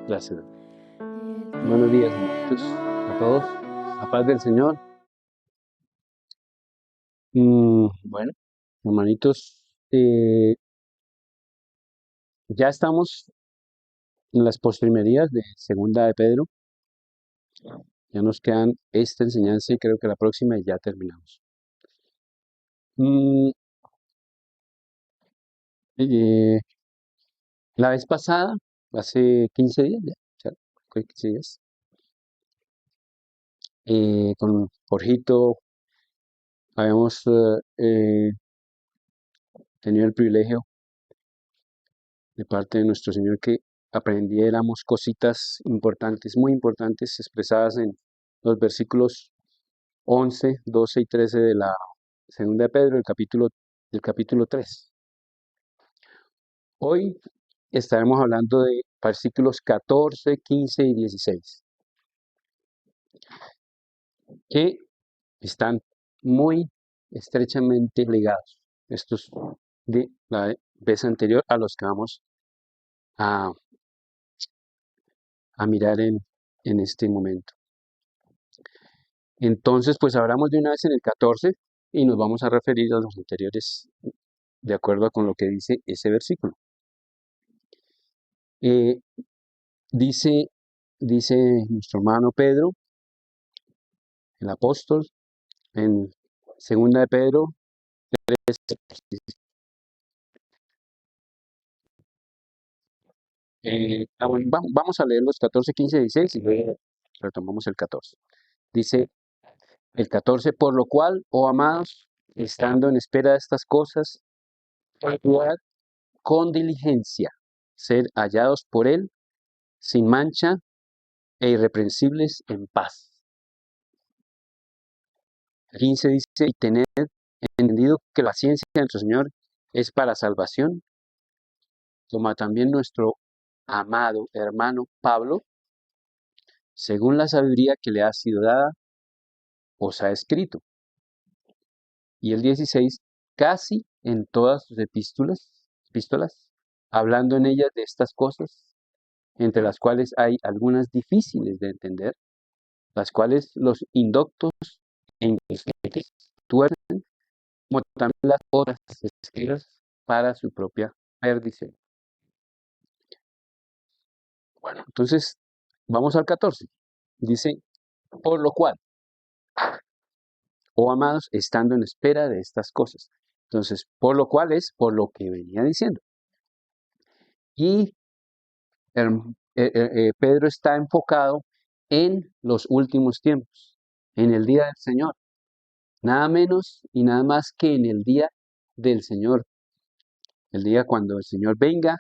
Gracias. Buenos días, hermanitos, a todos. La paz del Señor. Bueno, hermanitos, ya estamos en las postrimerías de Segunda de Pedro. Ya nos quedan esta enseñanza y creo que la próxima y ya terminamos. Mm, eh, la vez pasada, hace 15 días ya, o sea, fue 15 días, con Jorgito habíamos tenido el privilegio de parte de nuestro Señor que aprendiéramos cositas importantes, muy importantes, expresadas en los versículos 11, 12 y 13 de la Segunda de Pedro, del capítulo 3. Hoy estaremos hablando de versículos 14, 15 y 16, que están muy estrechamente ligados, estos de la vez anterior, a los que vamos a, mirar en este momento. Entonces, pues hablamos de una vez en el 14 y nos vamos a referir a los anteriores de acuerdo con lo que dice ese versículo. Eh, dice nuestro hermano Pedro, el apóstol, en Segunda de Pedro 3. Vamos a leer los 14, 15, 16 y luego retomamos el 14. Dice el 14, por lo cual, oh amados, estando en espera de estas cosas, procurad con diligencia ser hallados por Él sin mancha e irreprensibles en paz. 15 dice, y tened entendido que la paciencia de nuestro Señor es para salvación, como también nuestro amado hermano Pablo, según la sabiduría que le ha sido dada, os ha escrito. Y el 16, casi en todas sus epístolas, hablando en ellas de estas cosas, entre las cuales hay algunas difíciles de entender, las cuales los indoctos e inteligentes tuercen, como también las otras escritas para su propia perdición. Bueno, entonces vamos al 14. Dice, por lo cual, oh amados, estando en espera de estas cosas. Entonces, por lo cual es por lo que venía diciendo. Y Pedro está enfocado en los últimos tiempos, en el día del Señor. Nada menos y nada más que en el día del Señor. El día cuando el Señor venga,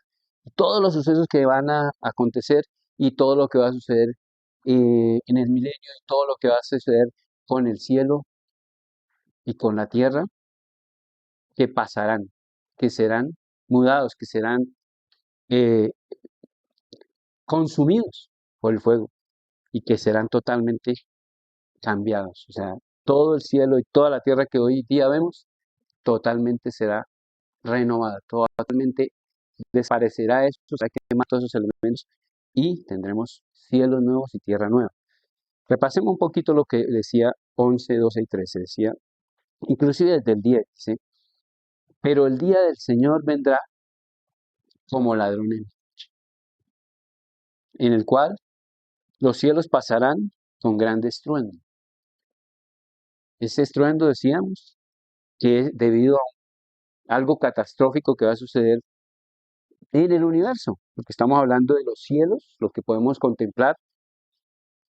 todos los sucesos que van a acontecer y todo lo que va a suceder en el milenio y todo lo que va a suceder con el cielo y con la tierra, que pasarán, que serán mudados, que serán eh, consumidos por el fuego y que serán totalmente cambiados. O sea, todo el cielo y toda la tierra que hoy día vemos, totalmente será renovada, totalmente desaparecerá eso, hay que quemar todos esos elementos y tendremos cielos nuevos y tierra nueva. Repasemos un poquito lo que decía 11, 12 y 13. Decía, inclusive desde el 10, dice, pero el día del Señor vendrá como ladrón en el cual los cielos pasarán con gran estruendo. Ese estruendo, decíamos, que es debido a algo catastrófico que va a suceder en el universo, porque estamos hablando de los cielos, lo que podemos contemplar,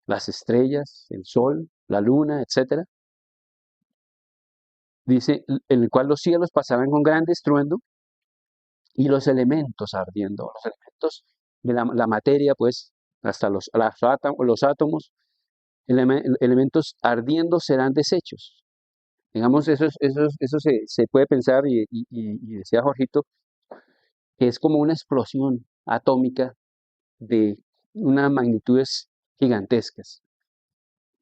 las estrellas, el sol, la luna, etc. Dice, en el cual los cielos pasarán con gran estruendo y los elementos ardiendo, los elementos de la materia, pues, hasta los átomos, elementos ardiendo serán deshechos. Digamos, eso se puede pensar, y decía Jorgito, que es como una explosión atómica de unas magnitudes gigantescas.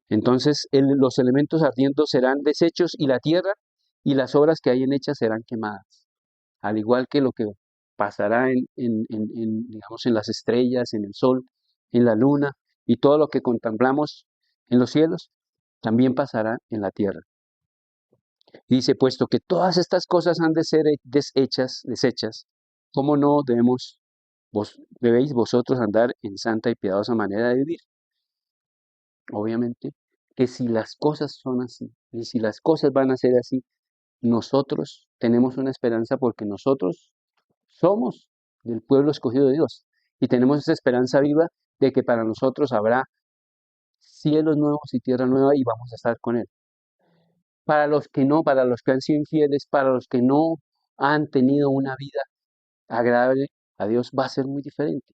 Entonces, los elementos ardiendo serán deshechos y la tierra y las obras que hay en ellas serán quemadas. Al igual que lo que pasará digamos, en las estrellas, en el sol, en la luna y todo lo que contemplamos en los cielos, también pasará en la tierra. Y dice, puesto que todas estas cosas han de ser desechas, ¿cómo no debéis vosotros andar en santa y piadosa manera de vivir? Obviamente que si las cosas son así, y si las cosas van a ser así, nosotros tenemos una esperanza porque nosotros somos del pueblo escogido de Dios y tenemos esa esperanza viva de que para nosotros habrá cielos nuevos y tierra nueva y vamos a estar con Él. Para los que no, para los que han sido infieles, para los que no han tenido una vida agradable a Dios, va a ser muy diferente,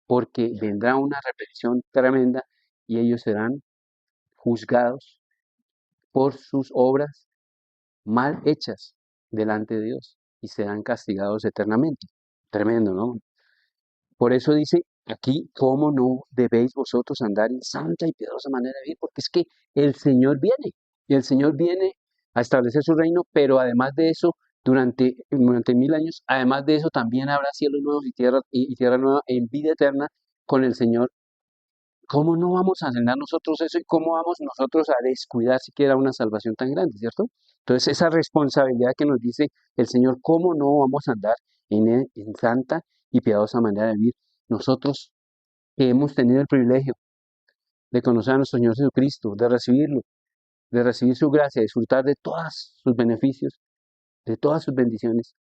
porque vendrá una repetición tremenda y ellos serán juzgados por sus obras mal hechas delante de Dios y serán castigados eternamente. Tremendo, ¿no? Por eso dice aquí, ¿cómo no debéis vosotros andar en santa y piadosa manera de vivir? Porque es que el Señor viene, y el Señor viene a establecer su reino, pero además de eso, durante 1000 años, además de eso también habrá cielos nuevos y tierra nueva en vida eterna con el Señor. ¿Cómo no vamos a anhelar nosotros eso y cómo vamos nosotros a descuidar siquiera una salvación tan grande, ¿cierto? Entonces, esa responsabilidad que nos dice el Señor, ¿cómo no vamos a andar en santa y piadosa manera de vivir? Nosotros que hemos tenido el privilegio de conocer a nuestro Señor Jesucristo, de recibirlo, de recibir su gracia, disfrutar de todos sus beneficios, de todas sus bendiciones,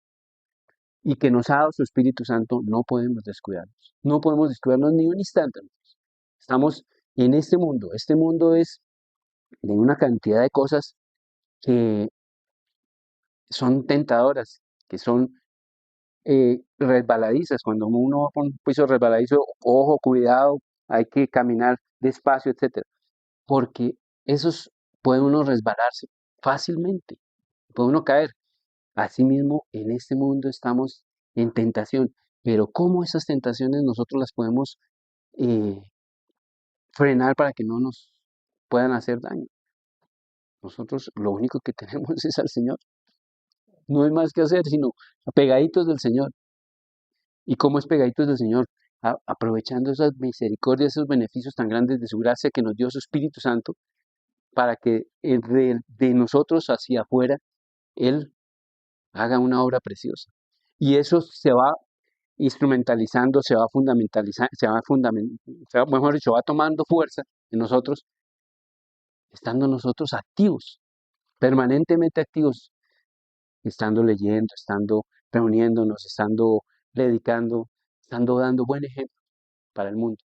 y que nos ha dado su Espíritu Santo, no podemos descuidarnos. No podemos descuidarnos ni un instante. Estamos en este mundo. Este mundo es de una cantidad de cosas que son tentadoras, que son resbaladizas. Cuando uno va por un piso resbaladizo, ojo, cuidado, hay que caminar despacio, etcétera. Porque esos puede uno resbalarse fácilmente, puede uno caer. Asimismo, en este mundo estamos en tentación, pero ¿cómo esas tentaciones nosotros las podemos eh, frenar para que no nos puedan hacer daño? Nosotros lo único que tenemos es al Señor. No hay más que hacer, sino pegaditos del Señor. ¿Y cómo es pegaditos del Señor? Aprovechando esas misericordias, esos beneficios tan grandes de su gracia que nos dio su Espíritu Santo, para que de nosotros hacia afuera Él haga una obra preciosa. Y eso se va instrumentalizando, se va fundamentalizando, mejor dicho, va tomando fuerza en nosotros, estando nosotros activos, permanentemente activos, estando leyendo, estando reuniéndonos, estando predicando, estando dando buen ejemplo para el mundo.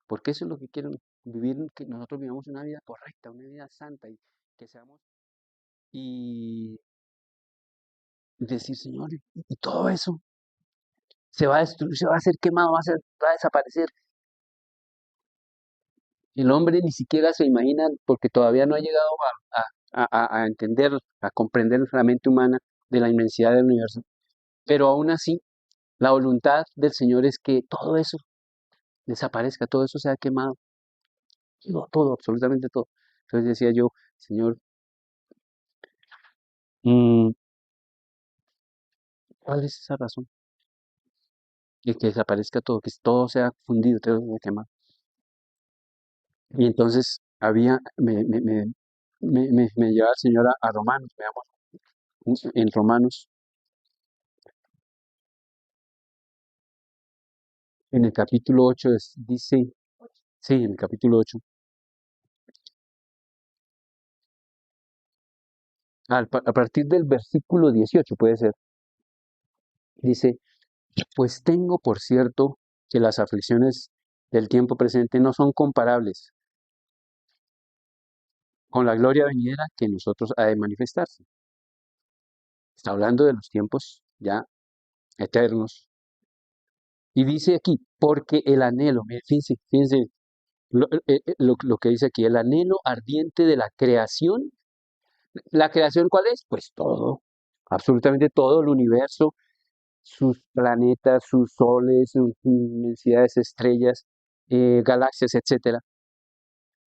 Porque eso es lo que quieren vivir, que nosotros vivamos una vida correcta, una vida santa y que seamos y decir, Señor, y todo eso se va a destruir, se va a hacer quemado, va a desaparecer. El hombre ni siquiera se imagina, porque todavía no ha llegado a entender, a comprender la mente humana de la inmensidad del universo. Pero aún así, la voluntad del Señor es que todo eso desaparezca, todo eso sea quemado, todo, absolutamente todo. Entonces decía yo, Señor, ¿cuál es esa razón? Que desaparezca todo, que todo sea fundido, todo sea quemado. Y entonces me lleva el Señor a Romanos, veamos, en Romanos, en el capítulo 8, dice, sí, en el capítulo 8, a partir del versículo 18 puede ser, dice, pues tengo por cierto que las aflicciones del tiempo presente no son comparables con la gloria venidera que en nosotros ha de manifestarse. Está hablando de los tiempos ya eternos. Y dice aquí, porque el anhelo, mire, fíjense lo que dice aquí, el anhelo ardiente de la creación. ¿La creación cuál es? Pues todo, absolutamente todo el universo, sus planetas, sus soles, sus inmensidades, estrellas, galaxias, etcétera,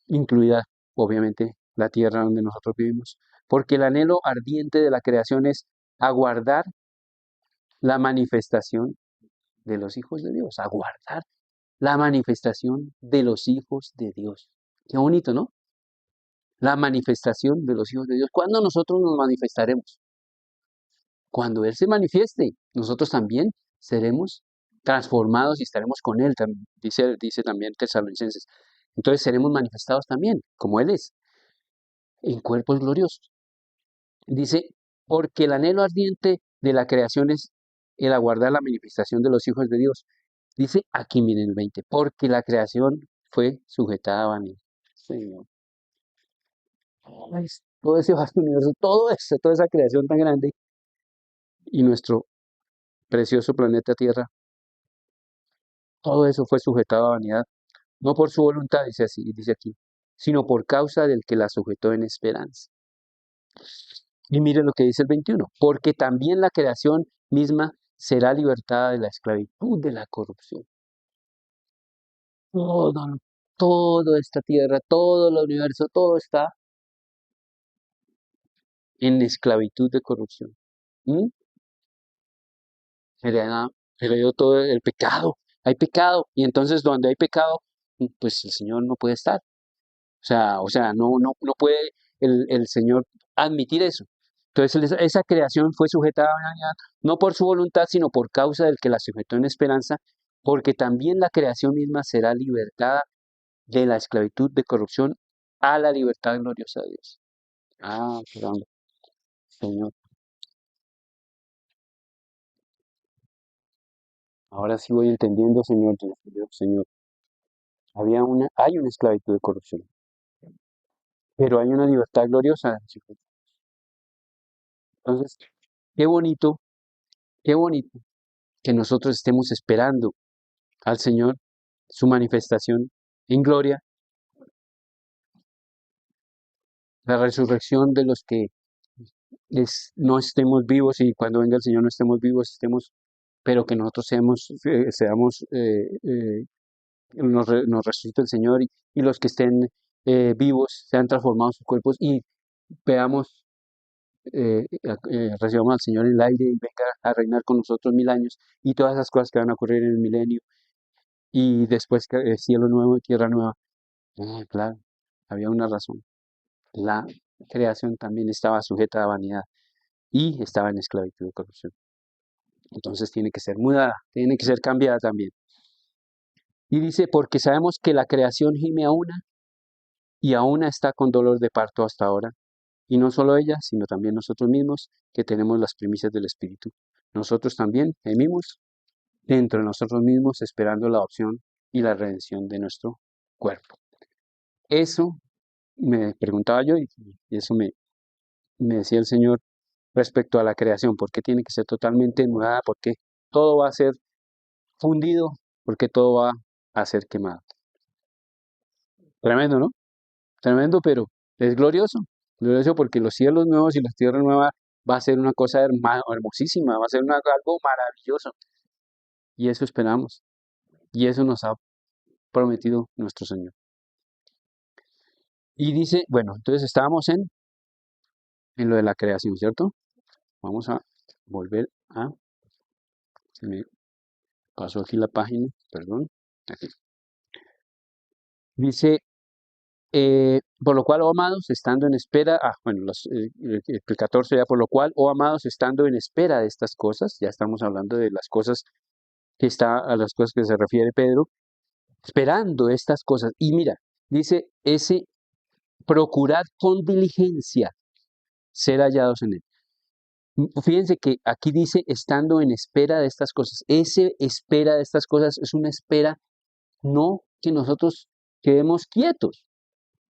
incluida obviamente la tierra donde nosotros vivimos. Porque el anhelo ardiente de la creación es aguardar la manifestación de los hijos de Dios, aguardar la manifestación de los hijos de Dios. Qué bonito, ¿no? La manifestación de los hijos de Dios. ¿Cuándo nosotros nos manifestaremos? Cuando Él se manifieste, nosotros también seremos transformados y estaremos con Él, dice también Tesalonicenses. Entonces seremos manifestados también, como Él es, en cuerpos gloriosos. Dice, porque el anhelo ardiente de la creación es el aguardar la manifestación de los hijos de Dios. Dice aquí, miren el 20, porque la creación fue sujetada a vanidad. Señor. Todo ese vasto universo, toda esa creación tan grande y nuestro precioso planeta Tierra, todo eso fue sujetado a vanidad, no por su voluntad, dice así, dice aquí, sino por causa del que la sujetó en esperanza. Y miren lo que dice el 21, porque también la creación misma será libertada de la esclavitud de la corrupción. Todo, toda esta tierra, todo el universo, todo está en esclavitud de corrupción. ¿Mm? Heredó todo el pecado. Hay pecado. Y entonces donde hay pecado, pues el Señor no puede estar. No puede el Señor admitir eso. Entonces esa creación fue sujetada a vanidad, no por su voluntad, sino por causa del que la sujetó en esperanza, porque también la creación misma será libertada de la esclavitud de corrupción a la libertad gloriosa de Dios. Ah, caramba, Señor. Ahora sí voy entendiendo, Señor, Señor. Hay una esclavitud de corrupción, pero hay una libertad gloriosa. Entonces, qué bonito, qué bonito que nosotros estemos esperando al Señor, su manifestación en gloria, la resurrección de los que no estemos vivos y cuando venga el Señor no estemos vivos, pero que nosotros nos resucite el Señor y los que estén vivos sean transformados sus cuerpos y veamos, recibamos al Señor en el aire y venga a reinar con nosotros 1000 años y todas esas cosas que van a ocurrir en el milenio y después que cielo nuevo y tierra nueva. Claro, había una razón. La creación también estaba sujeta a vanidad y estaba en esclavitud de corrupción. Entonces tiene que ser mudada, tiene que ser cambiada también. Y dice, porque sabemos que la creación gime a una y aún está con dolor de parto hasta ahora. Y no solo ella, sino también nosotros mismos, que tenemos las primicias del Espíritu. Nosotros también gemimos dentro de nosotros mismos, esperando la adopción y la redención de nuestro cuerpo. Eso me preguntaba yo y eso me decía el Señor respecto a la creación, ¿por qué tiene que ser totalmente mudada? ¿Por qué todo va a ser fundido? ¿Por qué todo va a ser quemado? Tremendo, ¿no? Tremendo, pero es glorioso. Glorioso porque los cielos nuevos y las tierras nuevas va a ser una cosa hermosísima, va a ser algo maravilloso. Y eso esperamos. Y eso nos ha prometido nuestro Señor. Y dice, bueno, entonces estábamos en lo de la creación, ¿cierto? Vamos a volver a... Se me pasó aquí la página, perdón. Aquí. Dice, por lo cual, oh amados, estando en espera, el 14 ya, por lo cual, oh amados, estando en espera de estas cosas, ya estamos hablando de las cosas a las cosas que se refiere Pedro, esperando estas cosas. Y mira, dice, procurad con diligencia ser hallados en él. Fíjense que aquí dice, estando en espera de estas cosas. Ese espera de estas cosas es una espera, no que nosotros quedemos quietos.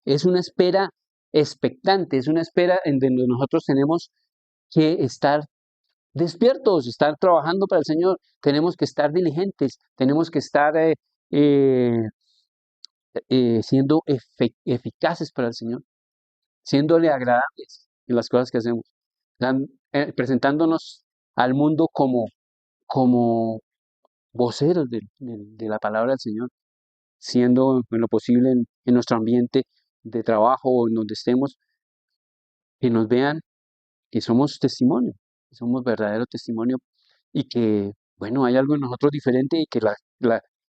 Es una espera expectante, es una espera en donde nosotros tenemos que estar despiertos, estar trabajando para el Señor, tenemos que estar diligentes, tenemos que estar siendo eficaces para el Señor, siéndole agradables en las cosas que hacemos, presentándonos al mundo como voceros de la palabra del Señor, siendo en lo posible en nuestro ambiente de trabajo o en donde estemos, que nos vean que somos testimonio, que somos verdadero testimonio y que, bueno, hay algo en nosotros diferente y que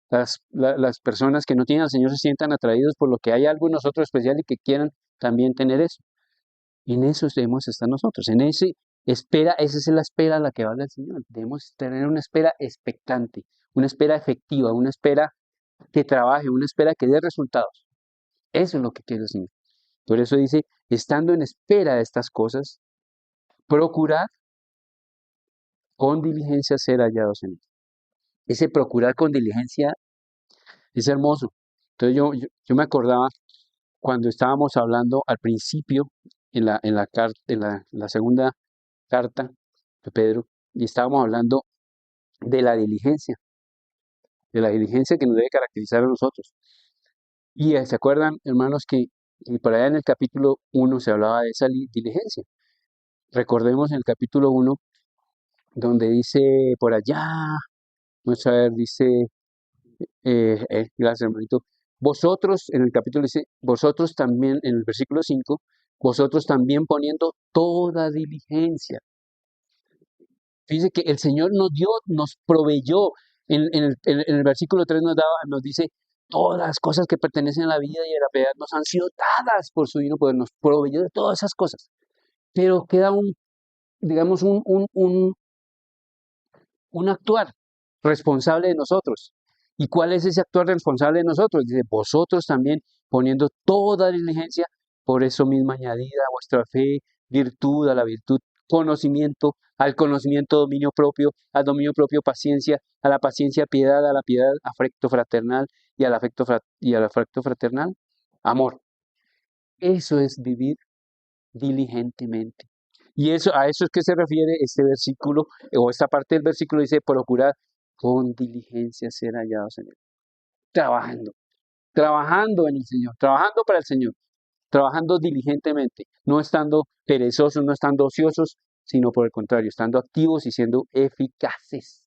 las personas que no tienen al Señor se sientan atraídos por lo que hay algo en nosotros especial y que quieran también tener eso. En eso debemos estar nosotros, en ese espera, esa es la espera a la que va el Señor. Debemos tener una espera expectante, una espera efectiva, una espera que trabaje, una espera que dé resultados. Eso es lo que quiere el Señor. Por eso dice, estando en espera de estas cosas, procurad con diligencia ser hallados en él. Ese procurar con diligencia es hermoso. Entonces yo me acordaba cuando estábamos hablando al principio en la segunda carta de Pedro, y estábamos hablando de la diligencia que nos debe caracterizar a nosotros. Y se acuerdan, hermanos, que por allá en el capítulo 1 se hablaba de esa diligencia. Recordemos en el capítulo 1, donde dice por allá, vamos a ver, dice, gracias hermanito, vosotros, en el capítulo dice, vosotros también, en el versículo 5, vosotros también poniendo toda diligencia. Fíjense que el Señor nos dio, nos proveyó. En el versículo 3 nos dice, todas las cosas que pertenecen a la vida y a la piedad nos han sido dadas por su divino poder, nos proveyó de todas esas cosas. Pero queda digamos, un actuar responsable de nosotros. ¿Y cuál es ese actuar responsable de nosotros? Dice, vosotros también poniendo toda diligencia, por eso mismo añadida a vuestra fe, virtud, a la virtud, conocimiento, al conocimiento dominio propio, al dominio propio paciencia, a la paciencia piedad, a la piedad afecto fraternal y al afecto fraternal amor. Eso es vivir diligentemente. Y a eso es que se refiere este versículo, o esta parte del versículo dice, procurad con diligencia ser hallados en él. Trabajando, trabajando en el Señor, trabajando para el Señor, trabajando diligentemente, no estando perezosos, no estando ociosos, sino por el contrario, estando activos y siendo eficaces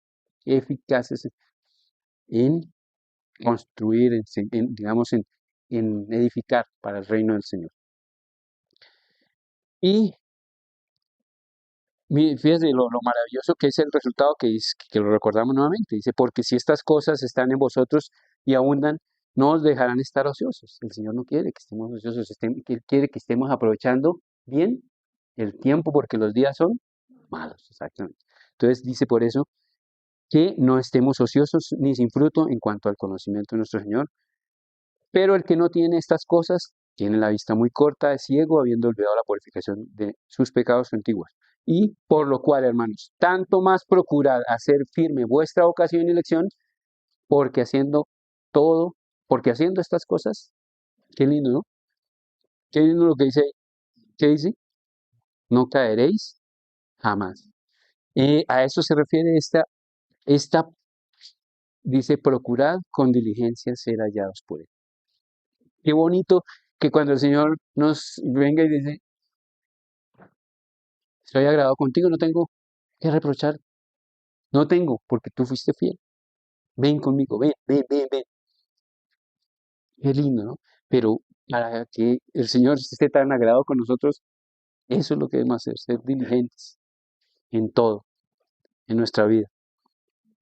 en construir, digamos, en edificar para el reino del Señor. Y fíjese lo maravilloso que es el resultado que lo recordamos nuevamente. Dice, porque si estas cosas están en vosotros y abundan, no os dejarán estar ociosos. El Señor no quiere que estemos ociosos, Él quiere que estemos aprovechando bien el tiempo porque los días son malos, exactamente. Entonces dice por eso que no estemos ociosos ni sin fruto en cuanto al conocimiento de nuestro Señor. Pero el que no tiene estas cosas tiene la vista muy corta, es ciego, habiendo olvidado la purificación de sus pecados antiguos. Y por lo cual, hermanos, tanto más procurad hacer firme vuestra vocación y elección, porque haciendo todo, porque haciendo estas cosas, qué lindo, ¿no? Qué lindo lo que dice, ¿qué dice? No caeréis jamás. A eso se refiere esta, dice, procurad con diligencia ser hallados por él. Qué bonito que cuando el Señor nos venga y dice, estoy agradado contigo, no tengo que reprochar, no tengo, porque tú fuiste fiel. Ven conmigo, ven, ven, ven, ven. Qué lindo, ¿no? Pero para que el Señor esté tan agradado con nosotros, eso es lo que debemos hacer, ser diligentes en todo, en nuestra vida.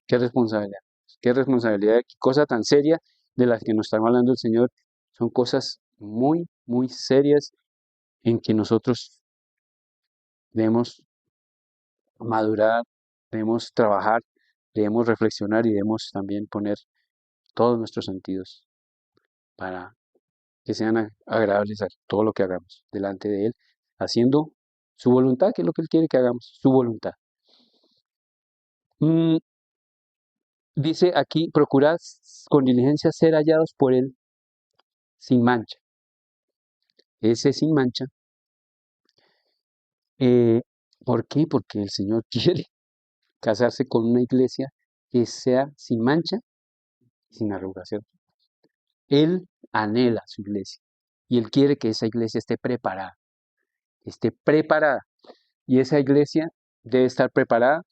Qué responsabilidad, qué cosa tan seria de las que nos está hablando el Señor. Son cosas muy, muy serias en que nosotros debemos madurar, debemos trabajar, debemos reflexionar y debemos también poner todos nuestros sentidos para que sean agradables a todo lo que hagamos delante de Él, haciendo su voluntad, que es lo que Él quiere que hagamos, su voluntad. Dice aquí, procurad con diligencia ser hallados por Él sin mancha. Ese sin mancha, ¿por qué? Porque el Señor quiere casarse con una iglesia que sea sin mancha y sin arrugación. Él anhela su iglesia y Él quiere que esa iglesia esté preparada, y esa iglesia debe estar preparada.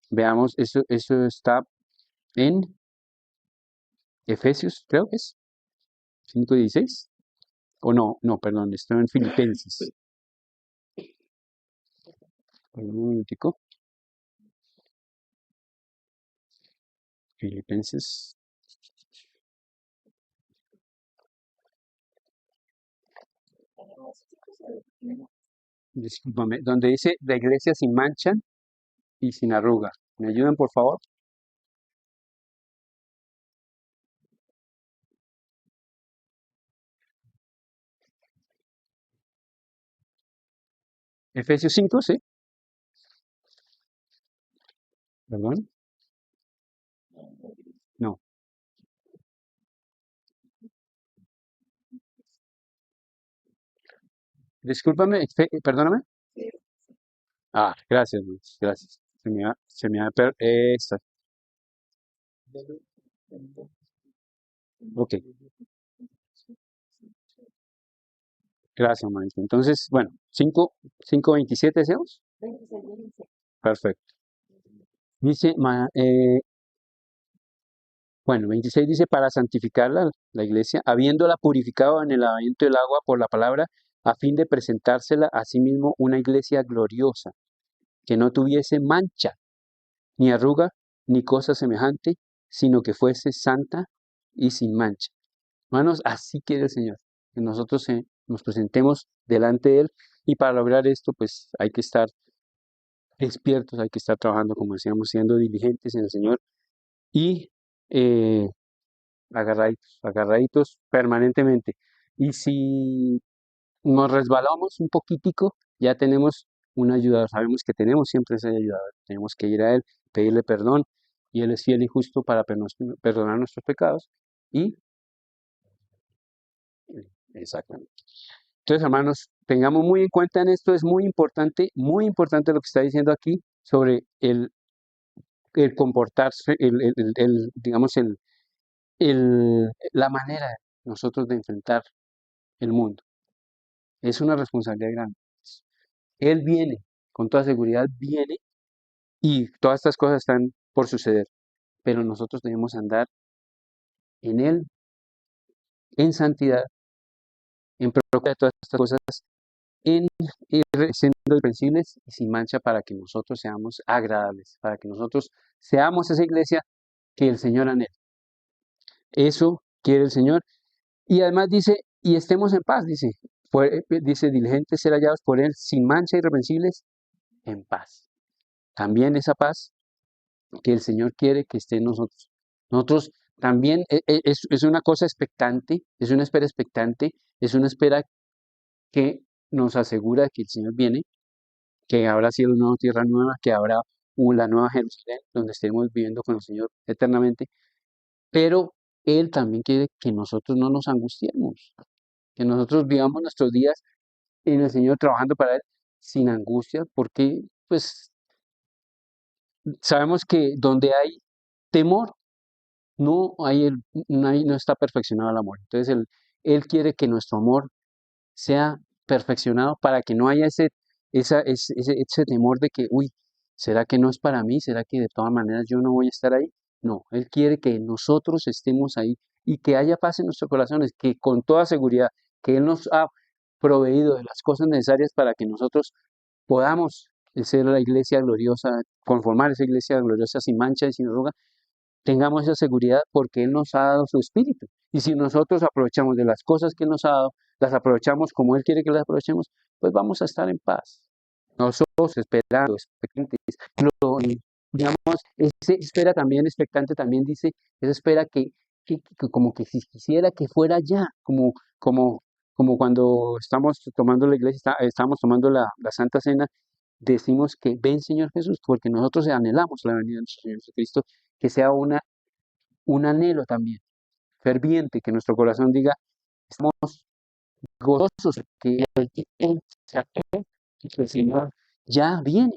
Veamos, eso está en Efesios, creo que es 5:16. O no, perdón, está en Filipenses. Un momentico. Filipenses. Discúlpame, donde dice la iglesia sin mancha y sin arruga. ¿Me ayudan, por favor? Efesios 5, ¿sí? ¿Perdón? No. Discúlpame, perdóname. Ah, gracias, Luis, gracias. Esta. Ok, gracias, Mauricio. Entonces, bueno, 5:27 deseos. Perfecto. Dice, bueno, 26 dice, para santificarla, la iglesia, habiéndola purificado en el lavamiento del agua por la palabra, a fin de presentársela a sí mismo una iglesia gloriosa, que no tuviese mancha, ni arruga, ni cosa semejante, sino que fuese santa y sin mancha. Hermanos, así quiere el Señor, que nosotros nos presentemos delante de Él, y para lograr esto, pues hay que estar despiertos, hay que estar trabajando, como decíamos, siendo diligentes en el Señor y eh, agarraditos, agarraditos permanentemente. Y si nos resbalamos un poquitico, ya tenemos un ayudador, sabemos que tenemos siempre ese ayudador, tenemos que ir a Él, pedirle perdón, y Él es fiel y justo para perdonar nuestros pecados. Y, exactamente. Entonces, hermanos, tengamos muy en cuenta en esto, es muy importante lo que está diciendo aquí sobre el comportarse, digamos, la manera de nosotros de enfrentar el mundo. Es una responsabilidad grande. Él viene, con toda seguridad viene, y todas estas cosas están por suceder, pero nosotros debemos andar en Él, en santidad, en procura de todas estas cosas, en siendo irreprensibles y sin mancha, para que nosotros seamos agradables, para que nosotros seamos esa iglesia que el Señor anhela. Eso quiere el Señor. Y además dice, y estemos en paz, dice, diligentes ser hallados por Él, sin mancha, irreprensibles, en paz. También esa paz que el Señor quiere que esté en nosotros. Nosotros también es una cosa expectante, es una espera expectante, es una espera que nos asegura que el Señor viene, que habrá sido una nueva tierra nueva, que habrá la nueva Jerusalén, donde estemos viviendo con el Señor eternamente, pero Él también quiere que nosotros no nos angustiemos, que nosotros vivamos nuestros días en el Señor trabajando para Él sin angustia, porque pues sabemos que donde hay temor, no está perfeccionado el amor. Entonces Él quiere que nuestro amor sea perfeccionado para que no haya ese temor de que, uy, ¿será que no es para mí? ¿Será que de todas maneras yo no voy a estar ahí? No, Él quiere que nosotros estemos ahí y que haya paz en nuestros corazones, que con toda seguridad que Él nos ha proveído de las cosas necesarias para que nosotros podamos ser la iglesia gloriosa, conformar esa iglesia gloriosa sin mancha y sin arruga, tengamos esa seguridad porque Él nos ha dado su espíritu. Y si nosotros aprovechamos de las cosas que Él nos ha dado, las aprovechamos como Él quiere que las aprovechemos, pues vamos a estar en paz. Nosotros esperando, expectantes. Digamos, esa espera también expectante también dice, esa espera que como que si quisiera que fuera ya, como cuando estamos tomando la iglesia, estamos tomando la Santa Cena, decimos que ven Señor Jesús, porque nosotros anhelamos la venida de nuestro Señor Jesucristo, que sea un anhelo también, ferviente, que nuestro corazón diga, estamos gozosos, que Él se acerque, que el Señor ya viene,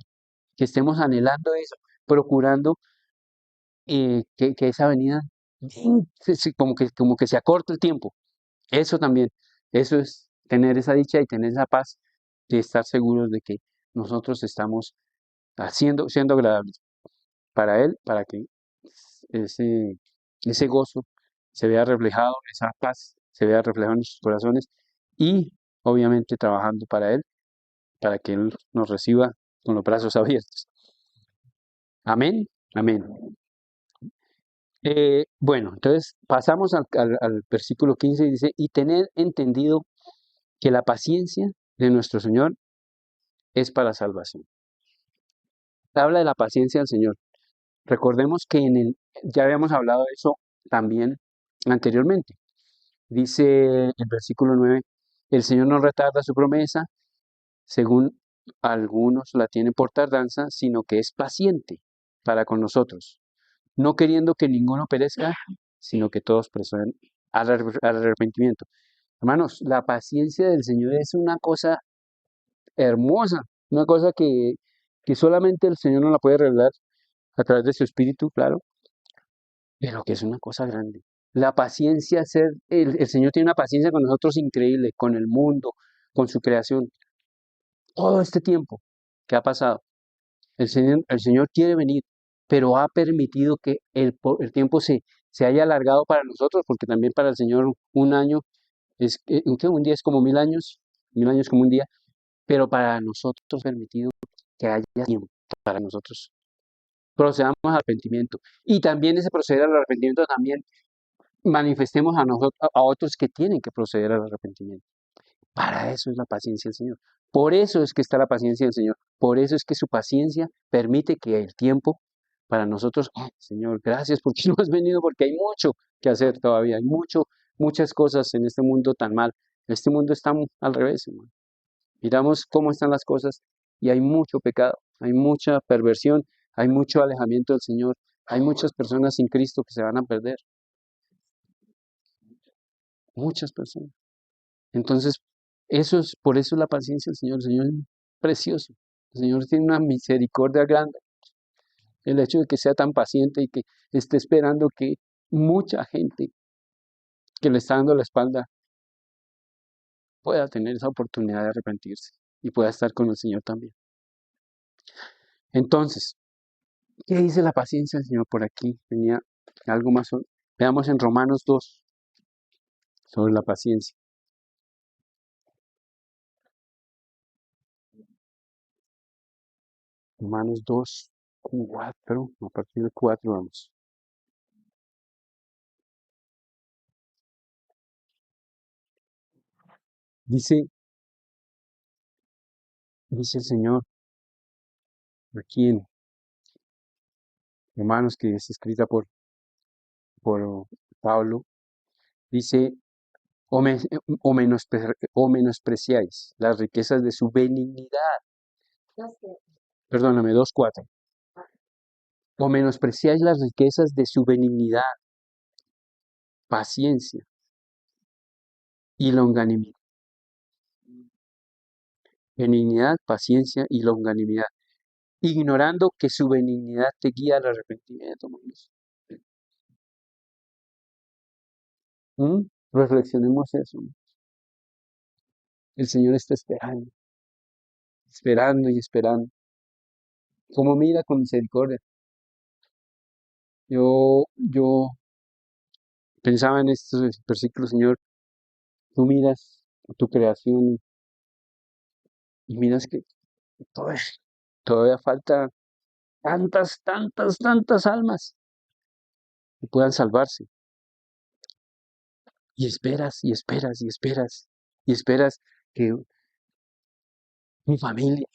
que estemos anhelando eso, procurando que esa venida como que se acorte el tiempo. Eso también, eso es tener esa dicha y tener esa paz de estar seguros de que nosotros estamos siendo agradables para Él, para que ese, ese gozo se vea reflejado, esa paz se vea reflejada en nuestros corazones, y obviamente trabajando para Él, para que Él nos reciba con los brazos abiertos. Amén, amén. Bueno, entonces pasamos al versículo 15 y dice, y tened entendido que la paciencia de nuestro Señor es para salvación. Habla de la paciencia del Señor. Recordemos que ya habíamos hablado de eso también anteriormente. Dice el versículo 9, el Señor no retarda su promesa, según algunos la tienen por tardanza, sino que es paciente para con nosotros, no queriendo que ninguno perezca, sino que todos procedan al arrepentimiento. Hermanos, la paciencia del Señor es una cosa hermosa, una cosa que solamente el Señor nos la puede revelar a través de su Espíritu, claro, pero que es una cosa grande. La paciencia, el Señor tiene una paciencia con nosotros increíble, con el mundo, con su creación. Todo este tiempo que ha pasado, el Señor quiere venir, pero ha permitido que el tiempo se haya alargado para nosotros, porque también para el Señor un año un día es como 1000 años, 1000 años como un día, pero para nosotros ha permitido que haya tiempo para nosotros. Procedamos al arrepentimiento. Y también ese proceder al arrepentimiento también manifestemos a nosotros, a otros que tienen que proceder al arrepentimiento. Para eso es la paciencia del Señor. Por eso es que está la paciencia del Señor. Por eso es que su paciencia permite que el tiempo para nosotros, Señor, gracias porque no has venido, porque hay mucho que hacer todavía. Hay muchas cosas en este mundo tan mal. Este mundo está al revés, hermano. Miramos cómo están las cosas y hay mucho pecado, hay mucha perversión, hay mucho alejamiento del Señor, hay muchas personas sin Cristo que se van a perder. Muchas personas. Entonces, por eso es la paciencia del Señor. El Señor es precioso. El Señor tiene una misericordia grande. El hecho de que sea tan paciente y que esté esperando que mucha gente que le está dando la espalda pueda tener esa oportunidad de arrepentirse y pueda estar con el Señor también. Entonces, ¿qué dice la paciencia del Señor por aquí? Tenía algo más. Veamos en Romanos 2 sobre la paciencia. Romanos 2, 4, a partir de 4 vamos. Dice el Señor aquí en Romanos, que es escrita por Pablo, dice, o menospreciáis las riquezas de su benignidad. Perdóname, 2:4. O menospreciáis las riquezas de su benignidad, paciencia y longanimidad. Benignidad, paciencia y longanimidad, ignorando que su benignidad te guía al arrepentimiento, hermanos. Reflexionemos eso. El Señor está esperando, esperando y esperando. Como mira con misericordia. Yo pensaba en estos versículos, Señor, tú miras tu creación y miras que todavía falta tantas almas que puedan salvarse. Y esperas, y esperas, y esperas, y esperas que mi familia,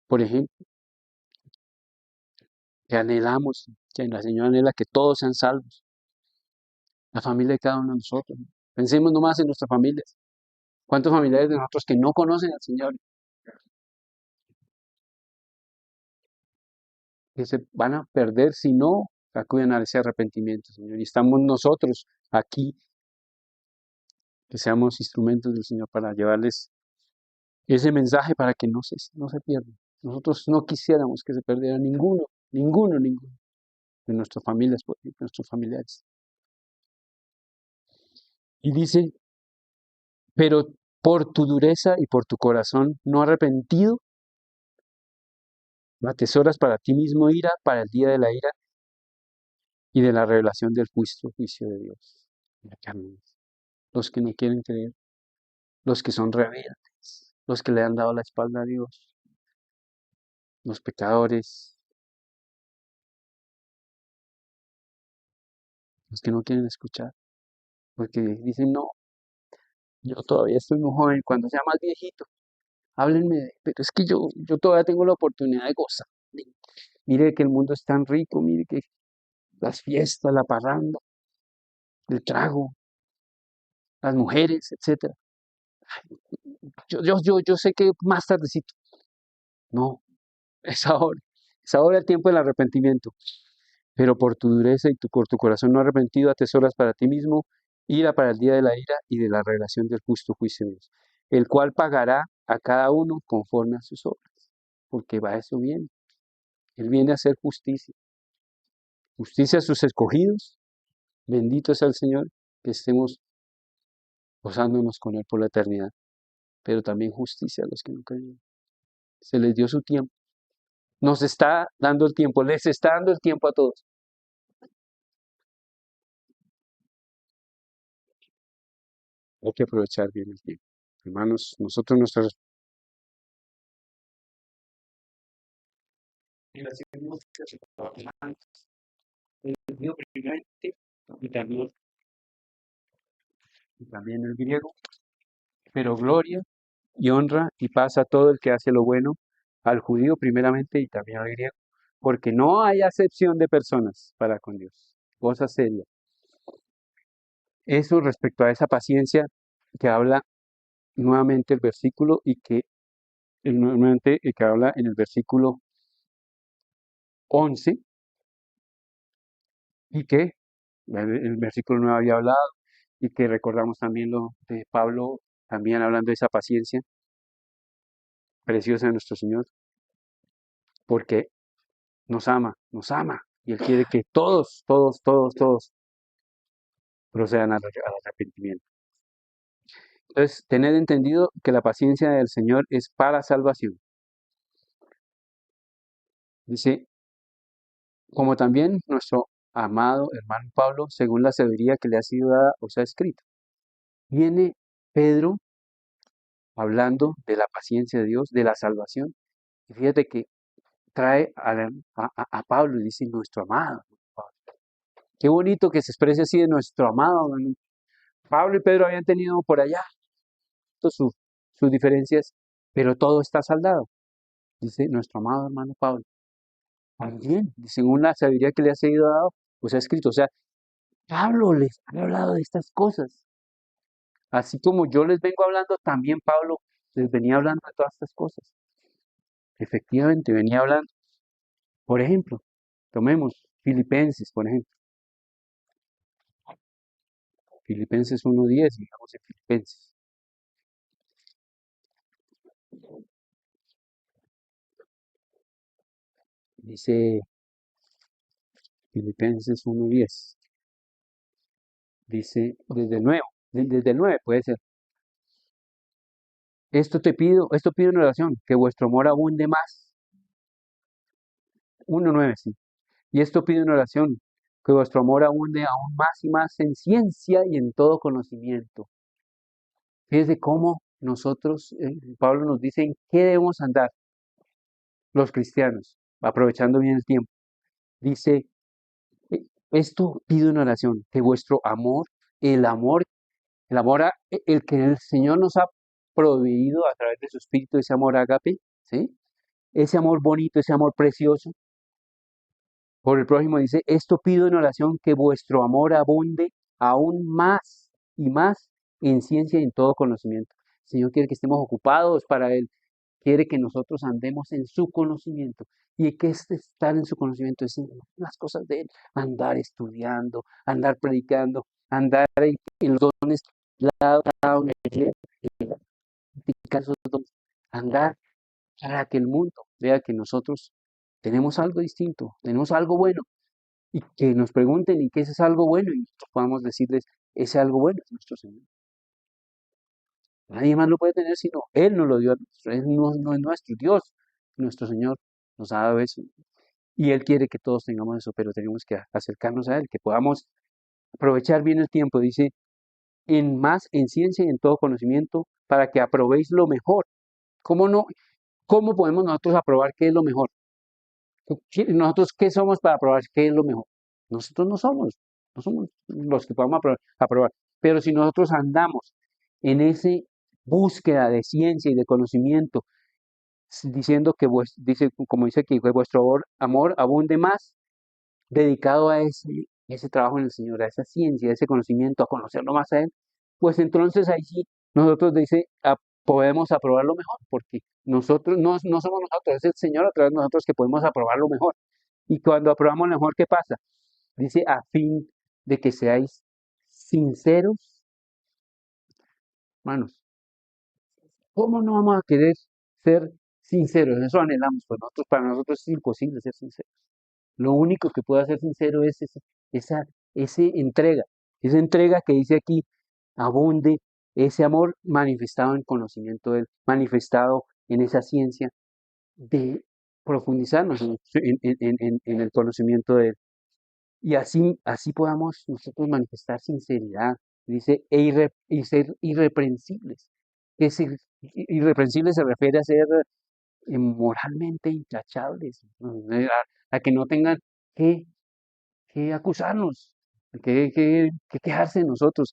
por ejemplo, que anhelamos, que la Señora anhela que todos sean salvos, la familia de cada uno de nosotros. Pensemos nomás en nuestras familias. ¿Cuántos familiares de nosotros que no conocen al Señor, que se van a perder si no acuden a ese arrepentimiento, Señor? Y estamos nosotros aquí, que seamos instrumentos del Señor para llevarles ese mensaje para que no se pierdan. Nosotros no quisiéramos que se perdiera ninguno de nuestras familias, de nuestros familiares. Y dice, pero por tu dureza y por tu corazón no arrepentido, atesoras para ti mismo ira, para el día de la ira y de la revelación del juicio de Dios. Los que no quieren creer, los que son rebeldes, los que le han dado la espalda a Dios, los pecadores, los que no quieren escuchar, porque dicen, no, yo todavía estoy muy joven, cuando sea más viejito, Háblenme, pero es que yo todavía tengo la oportunidad de gozar. Mire que el mundo es tan rico, mire que las fiestas, la parranda, el trago, las mujeres, etcétera. Yo sé que más tardecito. No, es ahora el tiempo del arrepentimiento. Pero por tu dureza y por tu corazón no arrepentido, atesoras para ti mismo ira para el día de la ira y de la revelación del justo juicio de Dios, el cual pagará a cada uno conforme a sus obras, porque va eso bien. Él viene a hacer justicia. Justicia a sus escogidos. Bendito sea el Señor, que estemos gozándonos con Él por la eternidad. Pero también justicia a los que no creen. Se les dio su tiempo. Nos está dando el tiempo, les está dando el tiempo a todos. Hay que aprovechar bien el tiempo. Hermanos, nosotros nuestras relaciones el judío primeramente y también el griego, pero gloria y honra y paz a todo el que hace lo bueno, al judío primeramente y también al griego, porque no hay acepción de personas para con Dios. Cosa seria. Eso respecto a esa paciencia que habla nuevamente el versículo y que nuevamente que habla en el versículo 11 y que el versículo 9 había hablado y que recordamos también lo de Pablo también hablando de esa paciencia preciosa de nuestro Señor, porque nos ama y Él quiere que todos procedan al arrepentimiento. Entonces, tened entendido que la paciencia del Señor es para salvación. Dice, como también nuestro amado hermano Pablo, según la sabiduría que le ha sido dada, os ha escrito. Viene Pedro hablando de la paciencia de Dios, de la salvación. Y fíjate que trae a Pablo y dice nuestro amado. Qué bonito que se exprese así de nuestro amado. Pablo y Pedro habían tenido por allá sus diferencias, pero todo está saldado. Dice nuestro amado hermano Pablo. También, según la sabiduría que le ha sido dado, pues ha escrito. O sea, Pablo les ha hablado de estas cosas. Así como yo les vengo hablando, también Pablo les venía hablando de todas estas cosas. Efectivamente, venía hablando. Por ejemplo, tomemos Filipenses, por ejemplo. Filipenses 1:10, digamos en Filipenses. Dice Filipenses 1:10. Dice desde el 9 puede ser. Esto pido en oración, que vuestro amor abunde más. 1:9, sí. Y esto pido en oración, que vuestro amor abunde aún más y más en ciencia y en todo conocimiento. Fíjese cómo nosotros, Pablo nos dice en qué debemos andar los cristianos, aprovechando bien el tiempo. Dice, esto pido en oración, que vuestro amor, el amor, el que el Señor nos ha proveído a través de su Espíritu, ese amor ágape, ¿sí? Ese amor bonito, ese amor precioso, por el prójimo dice, esto pido en oración, que vuestro amor abunde aún más y más en ciencia y en todo conocimiento. El Señor quiere que estemos ocupados para Él, quiere que nosotros andemos en su conocimiento. ¿Y qué es estar en su conocimiento? Es en las cosas de Él, andar estudiando, andar predicando, andar en los dones, cada uno de ellos, andar para que el mundo vea que nosotros tenemos algo distinto, tenemos algo bueno y que nos pregunten y qué es algo bueno y nosotros podamos decirles, ese algo bueno es nuestro Señor. Nadie más lo puede tener sino Él nos lo dio a nosotros. Él no es nuestro Dios, nuestro Señor nos ha dado eso. Y Él quiere que todos tengamos eso, pero tenemos que acercarnos a Él, que podamos aprovechar bien el tiempo. Dice, en ciencia y en todo conocimiento, para que aprobéis lo mejor. ¿Cómo no? ¿Cómo podemos nosotros aprobar qué es lo mejor? ¿Nosotros qué somos para aprobar qué es lo mejor? Nosotros no somos los que podamos aprobar. Pero si nosotros andamos en ese búsqueda de ciencia y de conocimiento, diciendo que, dice, como dice aquí, que vuestro amor abunde más dedicado a ese trabajo en el Señor, a esa ciencia, a ese conocimiento, a conocerlo más a Él, pues entonces ahí sí nosotros dice, podemos aprobarlo mejor, porque nosotros no somos nosotros, es el Señor a través de nosotros que podemos aprobarlo mejor. Y cuando aprobamos lo mejor, ¿qué pasa? Dice, a fin de que seáis sinceros, hermanos. ¿Cómo no vamos a querer ser sinceros? Eso anhelamos, pues nosotros, para nosotros es imposible ser sinceros. Lo único que puede ser sincero es esa, esa entrega que dice aquí, abunde ese amor manifestado en conocimiento de Él, manifestado en esa ciencia de profundizarnos en el conocimiento de Él. Y así podamos nosotros manifestar sinceridad, dice, y ser irreprensibles. Irreprensibles se refiere a ser moralmente intachables, ¿no? A que no tengan que, que acusarnos, que quejarse de nosotros,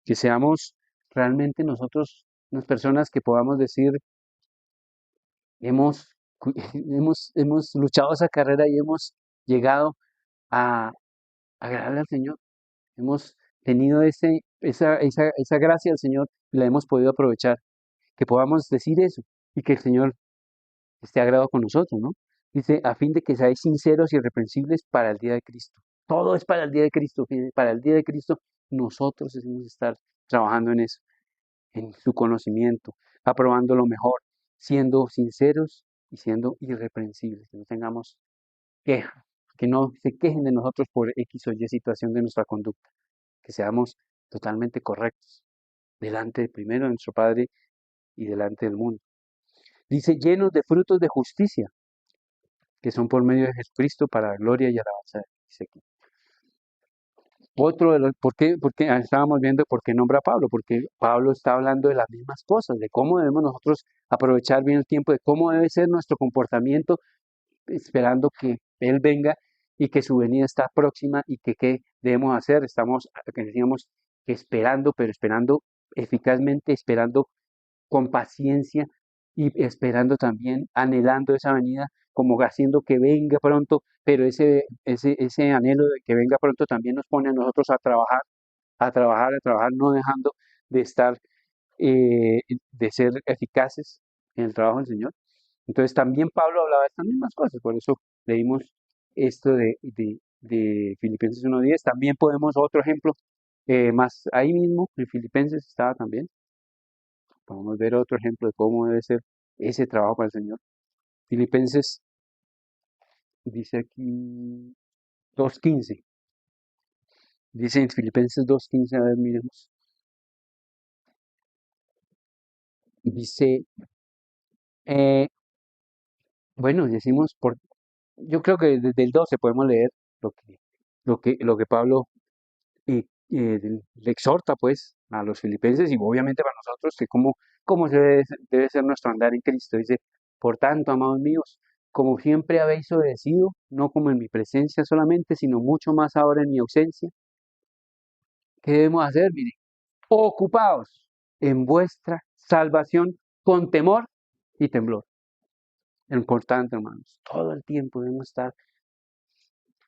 que seamos realmente nosotros unas personas que podamos decir, hemos, hemos luchado esa carrera y hemos llegado a agradarle al Señor. Hemos tenido esa gracia del Señor y la hemos podido aprovechar. Que podamos decir eso y que el Señor esté agradado con nosotros, ¿no? Dice, a fin de que seáis sinceros y irreprensibles para el día de Cristo. Todo es para el día de Cristo. Para el día de Cristo nosotros debemos estar trabajando en eso, en su conocimiento, aprobando lo mejor, siendo sinceros y siendo irreprensibles. Que no tengamos queja, que no se quejen de nosotros por X o Y situación de nuestra conducta. Que seamos totalmente correctos delante primero de nuestro Padre y delante del mundo. Dice, llenos de frutos de justicia, que son por medio de Jesucristo para la gloria y alabanza. Dice aquí. Otro de los, ¿por qué estábamos viendo por qué nombra a Pablo? Porque Pablo está hablando de las mismas cosas, de cómo debemos nosotros aprovechar bien el tiempo, de cómo debe ser nuestro comportamiento esperando que Él venga y que su venida está próxima y que qué debemos hacer. Estamos, que decíamos, esperando, pero esperando eficazmente, esperando con paciencia y esperando también, anhelando esa venida, como haciendo que venga pronto, pero ese anhelo de que venga pronto también nos pone a nosotros a trabajar, a trabajar, a trabajar, no dejando de estar, de ser eficaces en el trabajo del Señor. Entonces también Pablo hablaba de estas mismas cosas, por eso leímos esto de Filipenses 1:10. También podemos, otro ejemplo, más ahí mismo, en Filipenses estaba también. Podemos ver otro ejemplo de cómo debe ser ese trabajo para el Señor. Filipenses dice aquí 2:15. Dice en Filipenses 2:15, a ver, miremos. Dice, eh, bueno, decimos, yo creo que desde el 12 podemos leer lo que Pablo le exhorta pues a los filipenses y obviamente para nosotros que cómo debe ser nuestro andar en Cristo. Dice, por tanto, amados míos, como siempre habéis obedecido, no como en mi presencia solamente, sino mucho más ahora en mi ausencia, ¿qué debemos hacer? Miren, ocupaos en vuestra salvación con temor y temblor. Importante, hermanos, todo el tiempo debemos estar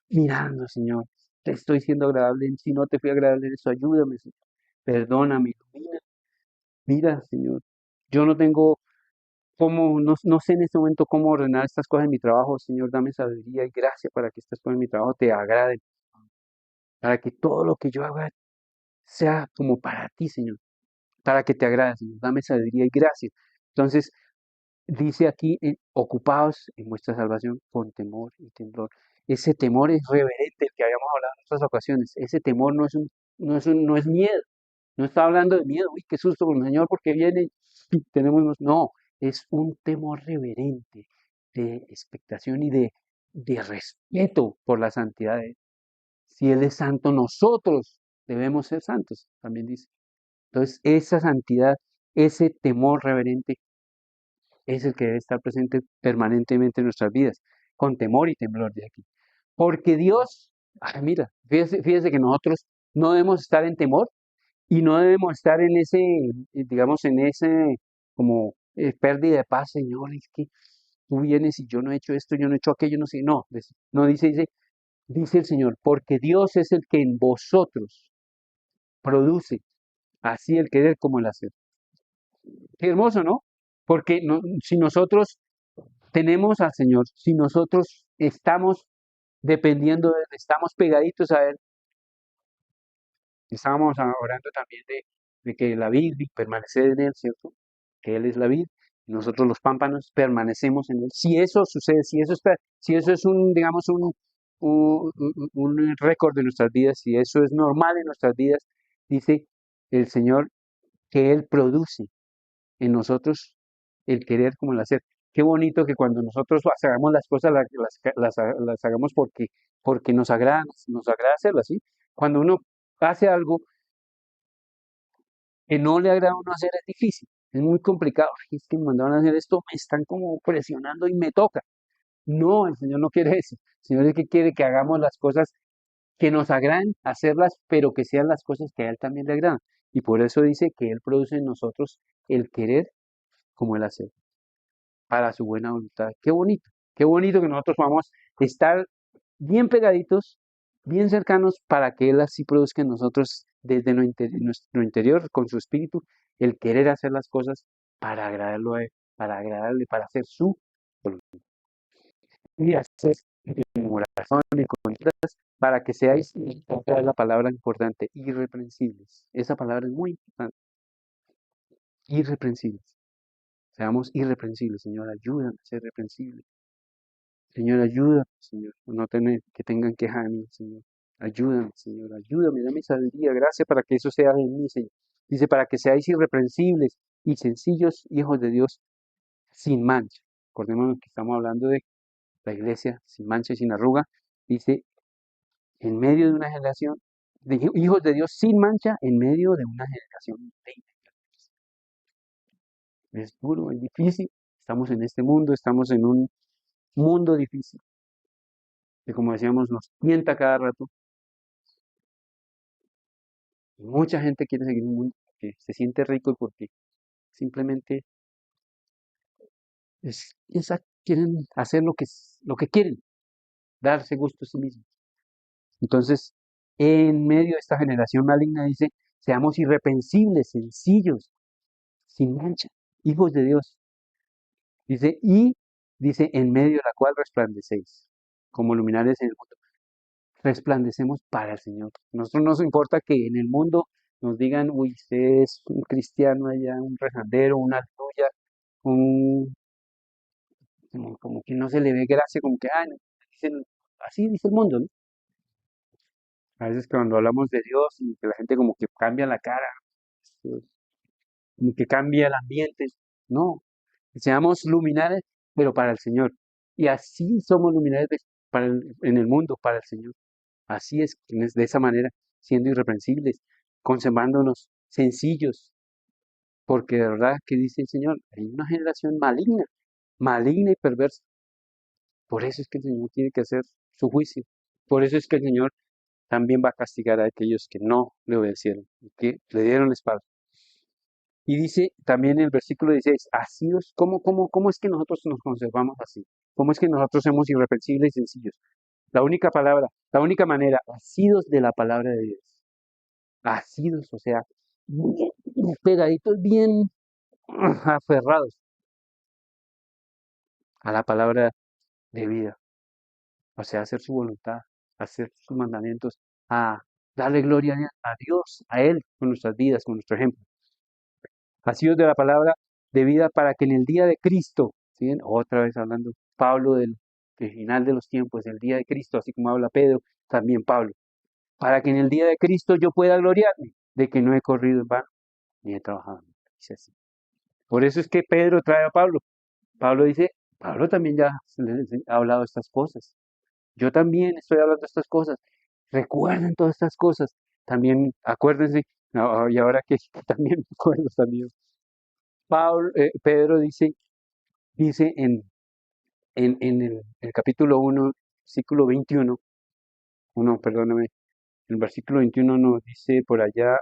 mirando, Señor, te estoy siendo agradable, si no te fui agradable en eso, ayúdame, Señor, perdóname, ilumina. Mira, Señor, yo no tengo no sé en este momento cómo ordenar estas cosas en mi trabajo, Señor, dame sabiduría y gracia para que estas cosas en mi trabajo te agraden, para que todo lo que yo haga sea como para ti, Señor, para que te agrade, Señor, dame sabiduría y gracia. Entonces, dice aquí, ocupados en vuestra salvación con temor y temblor. Ese temor es reverente, el que habíamos hablado en otras ocasiones. Ese temor no es miedo. No está hablando de miedo, uy, qué susto con el Señor porque viene y no, es un temor reverente de expectación y de respeto por la santidad de Él. Si Él es santo, nosotros debemos ser santos, también dice. Entonces, esa santidad, ese temor reverente es el que debe estar presente permanentemente en nuestras vidas, con temor y temblor de aquí. Porque Dios, mira, fíjese que nosotros no debemos estar en temor, Y no debemos estar en ese, digamos, en ese como pérdida de paz, Señor, es que tú vienes y yo no he hecho esto, yo no he hecho aquello, no sé, no, no dice el Señor, porque Dios es el que en vosotros produce así el querer como el hacer. Qué hermoso, ¿no? Porque si nosotros tenemos al Señor, si nosotros estamos dependiendo de Él, estamos pegaditos a Él, estábamos orando también de que la vid y permanecer en Él, ¿cierto? Que Él es la vid, y nosotros los pámpanos permanecemos en Él. Si eso sucede, si eso es un, digamos, un récord de nuestras vidas, si eso es normal en nuestras vidas, dice el Señor que Él produce en nosotros el querer como el hacer. Qué bonito que cuando nosotros hagamos las cosas, las hagamos porque nos agrada hacerlas, ¿sí? Cuando uno hace algo que no le agrada a uno hacer, es difícil, es muy complicado. Ay, es que me mandaron a hacer esto, me están como presionando y me toca. No, el Señor no quiere eso. El Señor es que quiere que hagamos las cosas que nos agradan, hacerlas, pero que sean las cosas que a Él también le agradan. Y por eso dice que Él produce en nosotros el querer como el hacer, para su buena voluntad. Qué bonito que nosotros vamos a estar bien pegaditos, bien cercanos, para que Él así produzca en nosotros desde nuestro interior, con su espíritu, el querer hacer las cosas para agradarlo a Él, para agradarle, para hacer su voluntad. Y hacer oración y contas para que seáis, esta es la palabra importante, irreprensibles. Esa palabra es muy importante, irreprensibles. Seamos irreprensibles, Señor, ayúdame a ser reprensible. Señor, ayúdame, Señor, no tener que tengan queja de mí, Señor. Ayúdame, Señor, ayúdame, dame sabiduría, gracia para que eso sea en mí, Señor. Dice, para que seáis irreprensibles y sencillos hijos de Dios sin mancha. Acordémonos que estamos hablando de la iglesia sin mancha y sin arruga. Dice, en medio de una generación, de hijos de Dios sin mancha, en medio de una generación de incrédulos. Es duro, es difícil. Estamos en este mundo, estamos en un mundo difícil, que como decíamos, nos tienta cada rato. Mucha gente quiere seguir un mundo porque se siente rico y porque simplemente quieren hacer lo que quieren, darse gusto a sí mismos. Entonces, en medio de esta generación maligna dice, seamos irreprensibles, sencillos, sin mancha, hijos de Dios. Dice, y dice, en medio de la cual resplandecéis, como luminares en el mundo. Resplandecemos para el Señor. A nosotros no nos importa que en el mundo nos digan, uy, usted es un cristiano allá, un rezandero, una aleluya, un, como que no se le ve gracia, como que, no, así dice el mundo, ¿no? A veces cuando hablamos de Dios y que la gente como que cambia la cara, este, como que cambia el ambiente, no, seamos luminares, pero para el Señor. Y así somos luminares en el mundo, para el Señor. Así es de esa manera, siendo irreprensibles, conservándonos sencillos, porque de verdad que dice el Señor, hay una generación maligna, maligna y perversa. Por eso es que el Señor tiene que hacer su juicio. Por eso es que el Señor también va a castigar a aquellos que no le obedecieron y que le dieron la espalda. Y dice también en el versículo 16, así es, ¿cómo es que nosotros nos conservamos así? ¿Cómo es que nosotros somos irreprensibles y sencillos? La única palabra, la única manera, asidos de la palabra de Dios. Asidos, o sea, bien pegaditos, bien aferrados a la palabra de vida. O sea, hacer su voluntad, hacer sus mandamientos, a darle gloria a Dios, a Él, con nuestras vidas, con nuestro ejemplo. Asidos de la palabra de vida para que en el día de Cristo, ¿sí? Otra vez hablando Pablo del final de los tiempos, el día de Cristo, así como habla Pedro, también Pablo, para que en el día de Cristo yo pueda gloriarme de que no he corrido en vano ni he trabajado. Dice así. Por eso es que Pedro trae a Pablo. Pablo dice, Pablo también ya ha hablado de estas cosas. Yo también estoy hablando de estas cosas. Recuerden todas estas cosas. También acuérdense, no, y ahora que también me acuerdo también. Pedro dice en el capítulo 1, versículo 21, perdóname, el versículo 21 nos dice por allá,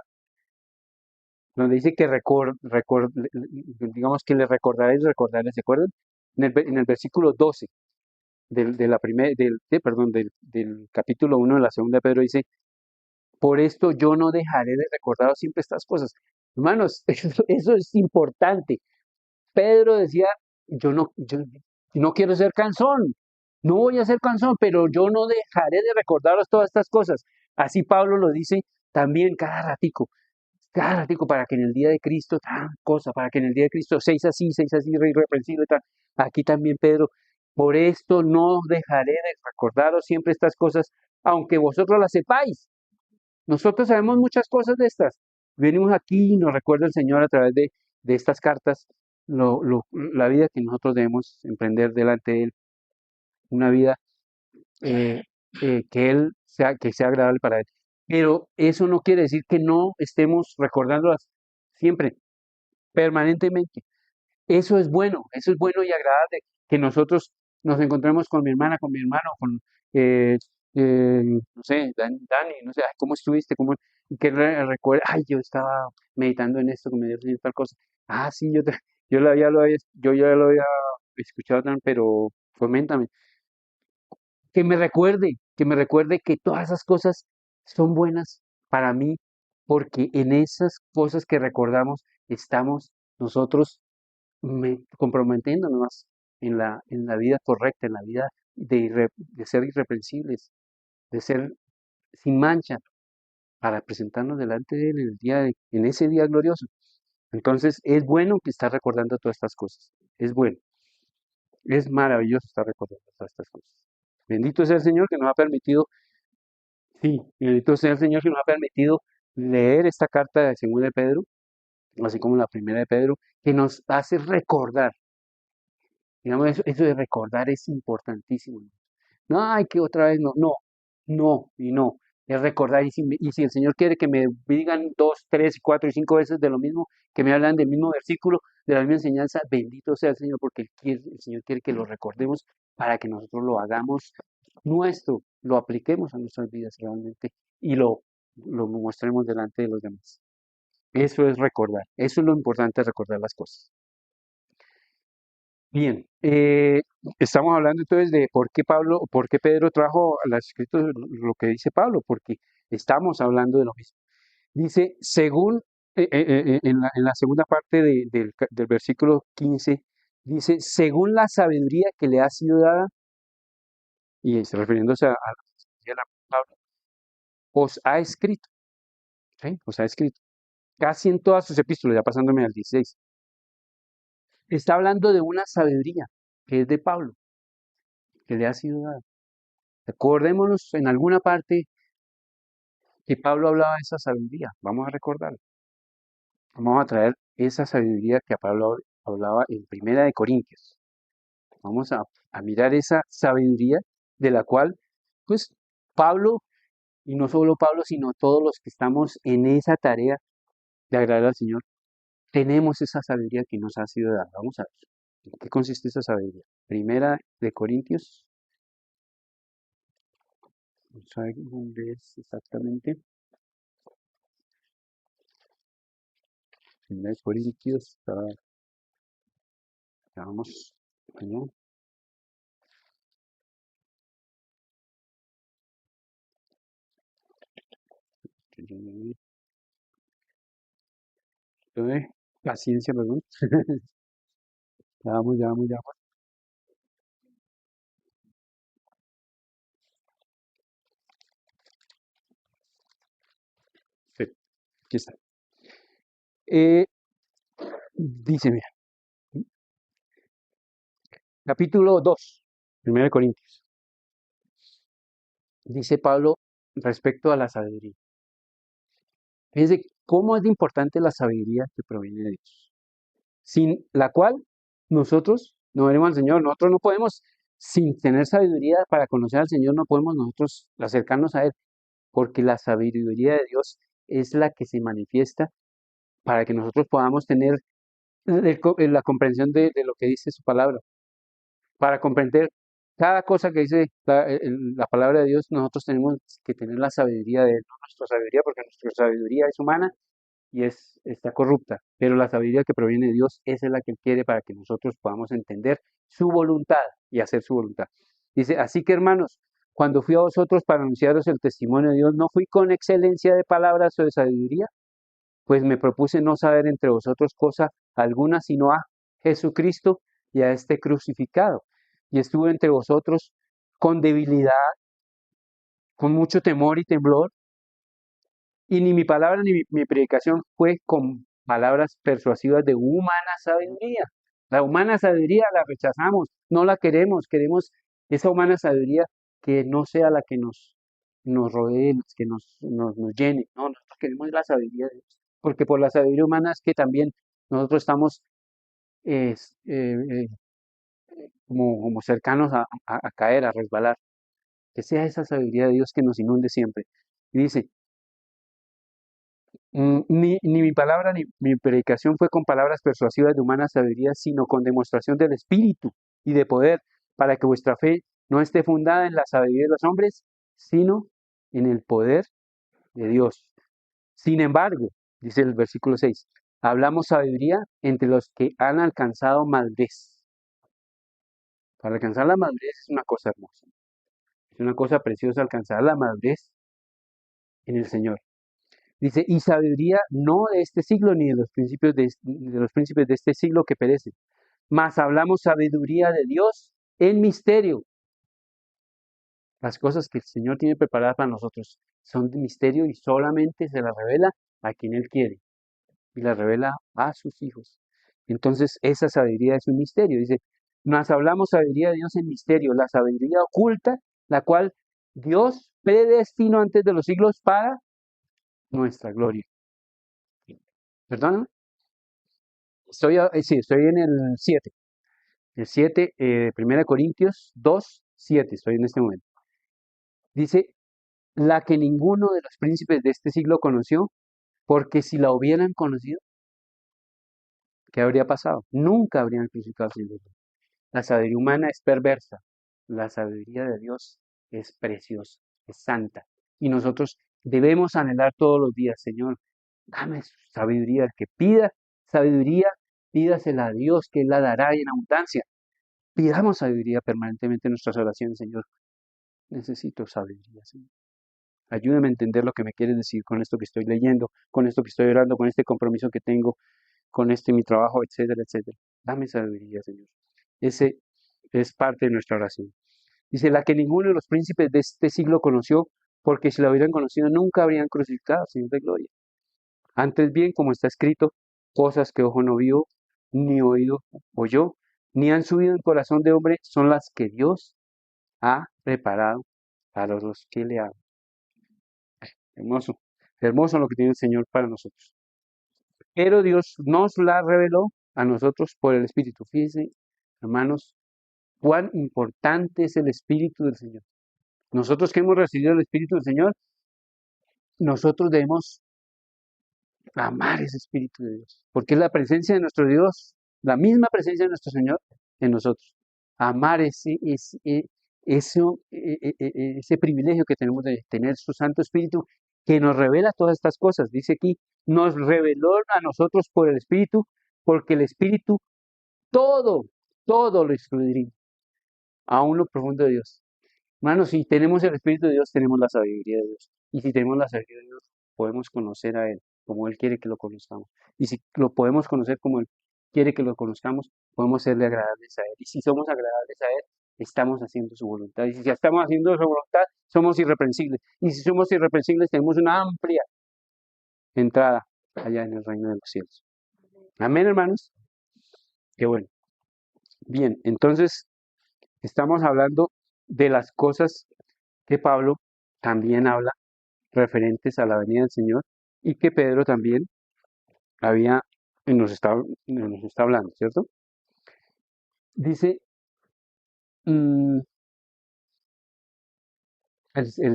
donde dice que digamos que le recordaréis, recordaréis, ¿se acuerdan? En el versículo 12 de la perdón, del capítulo 1 de la segunda de Pedro dice, por esto yo no dejaré de recordaros siempre estas cosas. Hermanos, eso es importante. Pedro decía, yo no quiero ser cansón, no voy a ser cansón, pero yo no dejaré de recordaros todas estas cosas. Así Pablo lo dice también cada ratico, para que en el día de Cristo, tal cosa, para que en el día de Cristo, seis así, irreprensible, tal. Aquí también Pedro, por esto no dejaré de recordaros siempre estas cosas, aunque vosotros las sepáis. Nosotros sabemos muchas cosas de estas. Venimos aquí y nos recuerda el Señor a través de estas cartas la vida que nosotros debemos emprender delante de Él, una vida eh, que sea agradable para Él. Pero eso no quiere decir que no estemos recordándolas siempre, permanentemente. Eso es bueno y agradable, que nosotros nos encontremos con mi hermana, con mi hermano, con, eh, no sé, Dani, no sé, "Ay, ¿cómo estuviste? Y que recuerde, ay, yo estaba meditando en esto, que me dio tal cosa. Ah, sí, yo ya lo había escuchado, pero coméntame. Que me recuerde que todas esas cosas son buenas para mí, porque en esas cosas que recordamos estamos nosotros comprometiéndonos más en la vida correcta, en la vida de ser irreprensibles, de ser sin mancha, para presentarnos delante de Él en ese día glorioso. Entonces, es bueno que está recordando todas estas cosas. Es bueno, es maravilloso estar recordando todas estas cosas. Bendito sea el Señor que nos ha permitido, sí, bendito sea el Señor que nos ha permitido leer esta carta de Segunda de Pedro, así como la primera de Pedro, que nos hace recordar. Digamos, eso de recordar es importantísimo. No, ay, que otra vez no, no, no y no. Es recordar, y si el Señor quiere que me digan 2, 3, 4 y 5 veces de lo mismo, que me hablan del mismo versículo, de la misma enseñanza, bendito sea el Señor, porque el Señor quiere que lo recordemos para que nosotros lo hagamos nuestro, lo apliquemos a nuestras vidas realmente y lo mostremos delante de los demás. Eso es recordar, eso es lo importante, recordar las cosas. Bien, estamos hablando entonces de por qué Pedro trajo a las escritos lo que dice Pablo, porque estamos hablando de lo mismo. Dice, según, en la segunda parte del versículo 15, dice, según la sabiduría que le ha sido dada, y refiriéndose a la sabiduría de Pablo, os ha escrito, ¿sí? Os ha escrito, casi en todas sus epístolas, ya pasándome al 16. Está hablando de una sabiduría que es de Pablo, que le ha sido dada. Acordémonos en alguna parte que Pablo hablaba de esa sabiduría. Vamos a recordarlo. Vamos a traer esa sabiduría que Pablo hablaba en Primera de Corintios. Vamos a mirar esa sabiduría de la cual, pues, Pablo, y no solo Pablo, sino todos los que estamos en esa tarea de agradar al Señor, tenemos esa sabiduría que nos ha sido dada. Vamos a ver. ¿En qué consiste esa sabiduría? Primera de Corintios. Vamos a ver dónde es exactamente. Primera de Corintios. Vamos. ¿No? Paciencia, perdón. Ya vamos, ya vamos, ya vamos. Sí, aquí está. Eh, Dice, mira, capítulo 2, 1 de Corintios. Dice Pablo respecto a la sabiduría. Fíjense cómo es de importante la sabiduría que proviene de Dios, sin la cual nosotros no veremos al Señor. Nosotros no podemos, sin tener sabiduría para conocer al Señor, no podemos nosotros acercarnos a Él, porque la sabiduría de Dios es la que se manifiesta para que nosotros podamos tener la comprensión de lo que dice su palabra. Para comprender cada cosa que dice la palabra de Dios, nosotros tenemos que tener la sabiduría de Él, no nuestra sabiduría, porque nuestra sabiduría es humana y está corrupta, pero la sabiduría que proviene de Dios, esa es la que Él quiere para que nosotros podamos entender su voluntad y hacer su voluntad. Dice, así que hermanos, cuando fui a vosotros para anunciaros el testimonio de Dios, no fui con excelencia de palabras o de sabiduría, pues me propuse no saber entre vosotros cosa alguna, sino a Jesucristo y a este crucificado. Y estuve entre vosotros con debilidad, con mucho temor y temblor, y ni mi palabra ni mi predicación fue con palabras persuasivas de humana sabiduría. La humana sabiduría la rechazamos, no la queremos, queremos esa humana sabiduría que no sea la que nos rodee, que nos llene. No, nosotros queremos la sabiduría de Dios, porque por la sabiduría humana es que también nosotros estamos es, como cercanos a caer, a resbalar. Que sea esa sabiduría de Dios que nos inunde siempre. Y dice, ni mi palabra ni mi predicación fue con palabras persuasivas de humana sabiduría, sino con demostración del Espíritu y de poder, para que vuestra fe no esté fundada en la sabiduría de los hombres, sino en el poder de Dios. Sin embargo, dice el versículo 6, hablamos sabiduría entre los que han alcanzado madurez. Para alcanzar la madurez es una cosa hermosa, es una cosa preciosa alcanzar la madurez en el Señor. Dice, y sabiduría no de este siglo ni de los principios de los príncipes de este siglo que perecen, mas hablamos sabiduría de Dios en misterio. Las cosas que el Señor tiene preparadas para nosotros son de misterio y solamente se las revela a quien Él quiere y las revela a sus hijos. Entonces, esa sabiduría es un misterio. Dice, mas hablamos sabiduría de Dios en misterio, la sabiduría oculta, la cual Dios predestinó antes de los siglos para nuestra gloria. ¿Perdón? Sí, estoy en el 7. El 7, 1 Corintios 2, 7, estoy en este momento. Dice, la que ninguno de los príncipes de este siglo conoció, porque si la hubieran conocido, ¿qué habría pasado? Nunca habrían crucificado al Señor. La sabiduría humana es perversa, la sabiduría de Dios es preciosa, es santa. Y nosotros debemos anhelar todos los días, Señor, dame sabiduría. El que pida sabiduría, pídasela a Dios, que Él la dará y en abundancia. Pidamos sabiduría permanentemente en nuestras oraciones, Señor. Necesito sabiduría, Señor. Ayúdame a entender lo que me quieres decir con esto que estoy leyendo, con esto que estoy orando, con este compromiso que tengo, con este mi trabajo, etcétera, etcétera. Dame sabiduría, Señor. Ese es parte de nuestra oración. Dice, la que ninguno de los príncipes de este siglo conoció, porque si la hubieran conocido nunca habrían crucificado al Señor de gloria. Antes bien, como está escrito, cosas que ojo no vio, ni oído oyó, ni han subido en corazón de hombre, son las que Dios ha preparado para los que le aman. Hermoso, hermoso lo que tiene el Señor para nosotros. Pero Dios nos la reveló a nosotros por el Espíritu. Fíjense, hermanos, cuán importante es el Espíritu del Señor. Nosotros que hemos recibido el Espíritu del Señor, nosotros debemos amar ese Espíritu de Dios, porque es la presencia de nuestro Dios, la misma presencia de nuestro Señor en nosotros. Amar ese privilegio que tenemos de tener su Santo Espíritu que nos revela todas estas cosas. Dice aquí, nos reveló a nosotros por el Espíritu, porque el Espíritu todo, todo lo escudriña, aún lo profundo de Dios. Hermanos, si tenemos el Espíritu de Dios, tenemos la sabiduría de Dios. Y si tenemos la sabiduría de Dios, podemos conocer a Él como Él quiere que lo conozcamos. Y si lo podemos conocer como Él quiere que lo conozcamos, podemos serle agradables a Él. Y si somos agradables a Él, estamos haciendo su voluntad. Y si ya estamos haciendo su voluntad, somos irreprensibles. Y si somos irreprensibles, tenemos una amplia entrada allá en el reino de los cielos. Amén, hermanos. Qué bueno. Bien, entonces estamos hablando de las cosas que Pablo también habla referentes a la venida del Señor y que Pedro también había, nos está hablando, ¿cierto? Dice el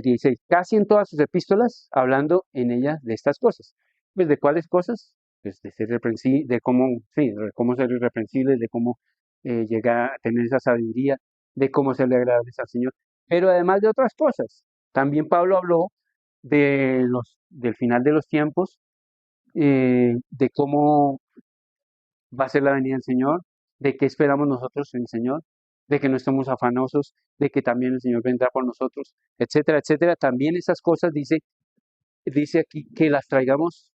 16, casi en todas sus epístolas, hablando en ellas de estas cosas. Pues, ¿de cuáles cosas? Pues de ser irreprensible, de cómo, sí, de cómo ser irreprensibles, de cómo llegar a tener esa sabiduría, de cómo serle agradables al Señor. Pero además de otras cosas, también Pablo habló del final de los tiempos de cómo va a ser la venida del Señor, de qué esperamos nosotros en el Señor, de que no estemos afanosos, de que también el Señor vendrá por nosotros, etcétera, etcétera. También esas cosas dice aquí que las traigamos,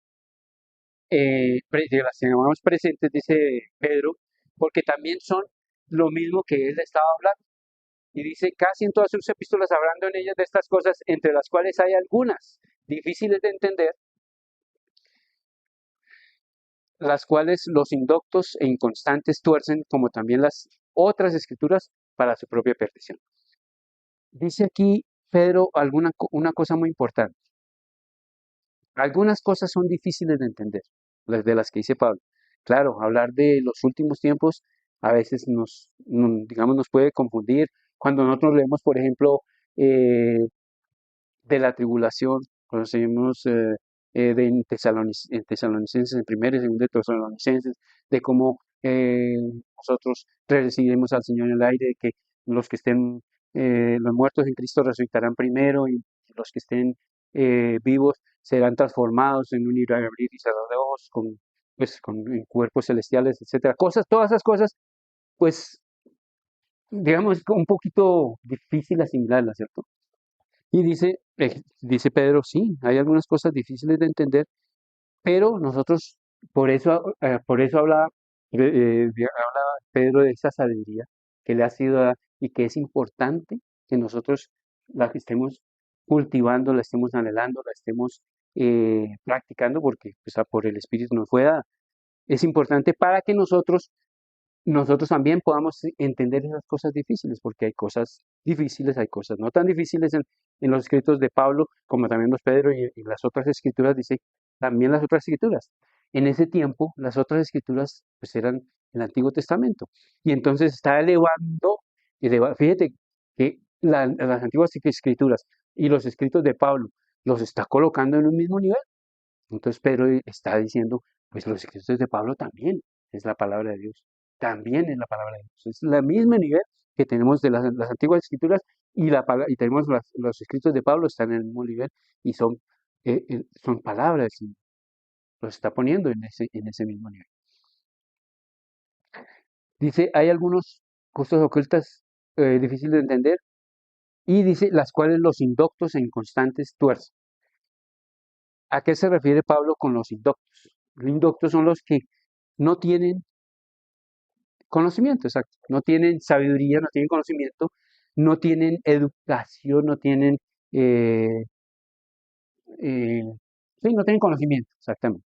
que las tengamos presentes, dice Pedro, porque también son lo mismo que él estaba hablando. Y dice, casi en todas sus epístolas hablando en ellas de estas cosas, entre las cuales hay algunas difíciles de entender, las cuales los indoctos e inconstantes tuercen, como también las otras escrituras, para su propia perdición. Dice aquí Pedro una cosa muy importante. Algunas cosas son difíciles de entender, las de las que dice Pablo. Claro, hablar de los últimos tiempos a veces digamos, nos puede confundir. Cuando nosotros leemos, por ejemplo, eh, de la tribulación, conocemos en Tesalonicenses, en primera y segunda de Tesalonicenses, de cómo nosotros recibiremos al Señor en el aire, de que los que estén, los muertos en Cristo resucitarán primero y los que estén vivos serán transformados en un abrir y cerrar de ojos, en cuerpos celestiales, etcétera. Todas esas cosas, pues, digamos, es un poquito difícil asimilarlas, ¿cierto? Y dice Pedro, sí, hay algunas cosas difíciles de entender, pero nosotros, por eso habla Pedro de esa sabiduría que le ha sido dada y que es importante que nosotros la que estemos cultivando, la estemos anhelando, la estemos practicando, porque pues, por el Espíritu nos fue dada. Es importante para que nosotros también podamos entender esas cosas difíciles, porque hay cosas difíciles, hay cosas no tan difíciles en los escritos de Pablo, como también los Pedro y las otras escrituras, dice también las otras escrituras. En ese tiempo, las otras escrituras pues eran el Antiguo Testamento. Y entonces está fíjate que las antiguas escrituras y los escritos de Pablo los está colocando en un mismo nivel. Entonces Pedro está diciendo, pues los escritos de Pablo también es la palabra de Dios, también es la palabra de Dios. Es la misma nivel que tenemos de las antiguas escrituras y tenemos los escritos de Pablo están en el mismo nivel y son palabras del Señor. Los está poniendo en ese mismo nivel. Dice, hay algunos cosas ocultas difíciles de entender y dice, las cuales los indoctos e inconstantes tuercen. ¿A qué se refiere Pablo con los indoctos? Los indoctos son los que no tienen conocimiento, exacto. No tienen sabiduría, no tienen conocimiento, no tienen educación, no tienen, eh, eh, sí, no tienen conocimiento, exactamente.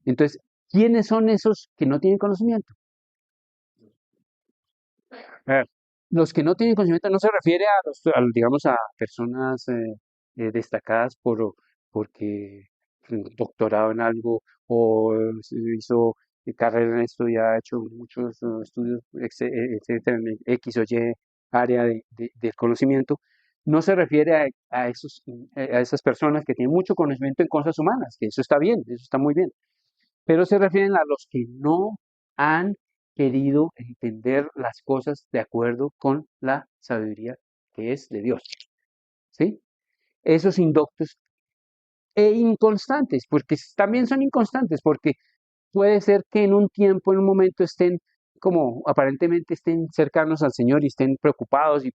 Entonces, ¿quiénes son esos que no tienen conocimiento? A ver, los que no tienen conocimiento no se refiere digamos, a personas destacadas porque doctorado en algo o se hizo carrera en esto y ha hecho muchos estudios, etcétera, en X o Y área del conocimiento. No se refiere a esas personas que tienen mucho conocimiento en cosas humanas, que eso está bien, eso está muy bien, pero se refieren a los que no han querido entender las cosas de acuerdo con la sabiduría que es de Dios, ¿sí? Esos indoctos e inconstantes, porque también son inconstantes, porque puede ser que en un tiempo, en un momento estén como aparentemente estén cercanos al Señor y estén preocupados y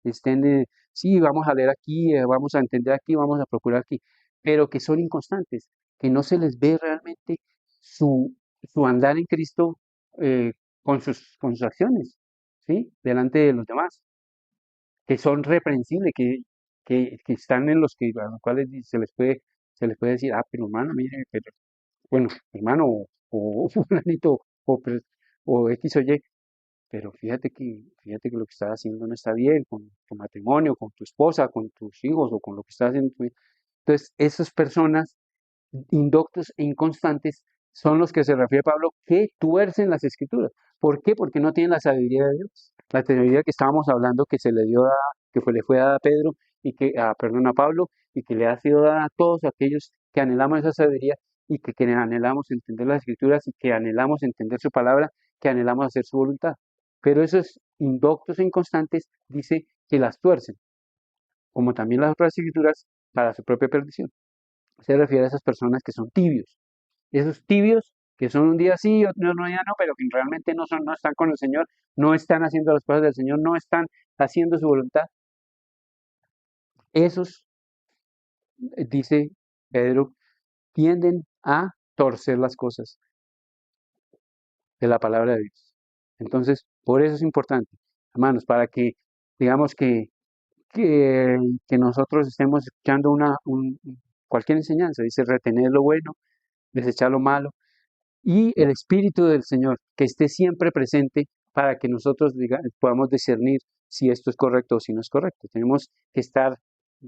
estén, sí, vamos a leer aquí, vamos a entender aquí, vamos a procurar aquí, pero que son inconstantes, que no se les ve realmente su, su andar en Cristo eh, con sus acciones, ¿sí? Delante de los demás, que son reprensibles, que están en a los cuales se les puede decir, pero hermano, mire, pero bueno, hermano, o fulanito, o X o Y, pero fíjate que lo que estás haciendo no está bien con tu matrimonio, con tu esposa, con tus hijos, o con lo que estás haciendo en tu vida. Entonces, esas personas indoctos e inconstantes son los que se refiere Pablo que tuercen las escrituras. ¿Por qué? Porque no tienen la sabiduría de Dios. La sabiduría que estábamos hablando que le fue dada a Pedro perdón, a Pablo y que le ha sido dada a todos aquellos que anhelamos esa sabiduría y que anhelamos entender las escrituras y que anhelamos entender su palabra, que anhelamos hacer su voluntad. Pero esos indoctos e inconstantes dice que las tuercen, como también las otras escrituras, para su propia perdición. Se refiere a esas personas que son tibios, Esos tibios que son un día sí, otro día no, pero que realmente no están con el Señor, no están haciendo las cosas del Señor, no están haciendo su voluntad. Esos, dice Pedro, tienden a torcer las cosas de la palabra de Dios. Entonces, por eso es importante, hermanos, para que digamos que, que nosotros estemos escuchando cualquier enseñanza, dice retener lo bueno, desechar lo malo, y el Espíritu del Señor, que esté siempre presente para que nosotros podamos discernir si esto es correcto o si no es correcto. Tenemos que estar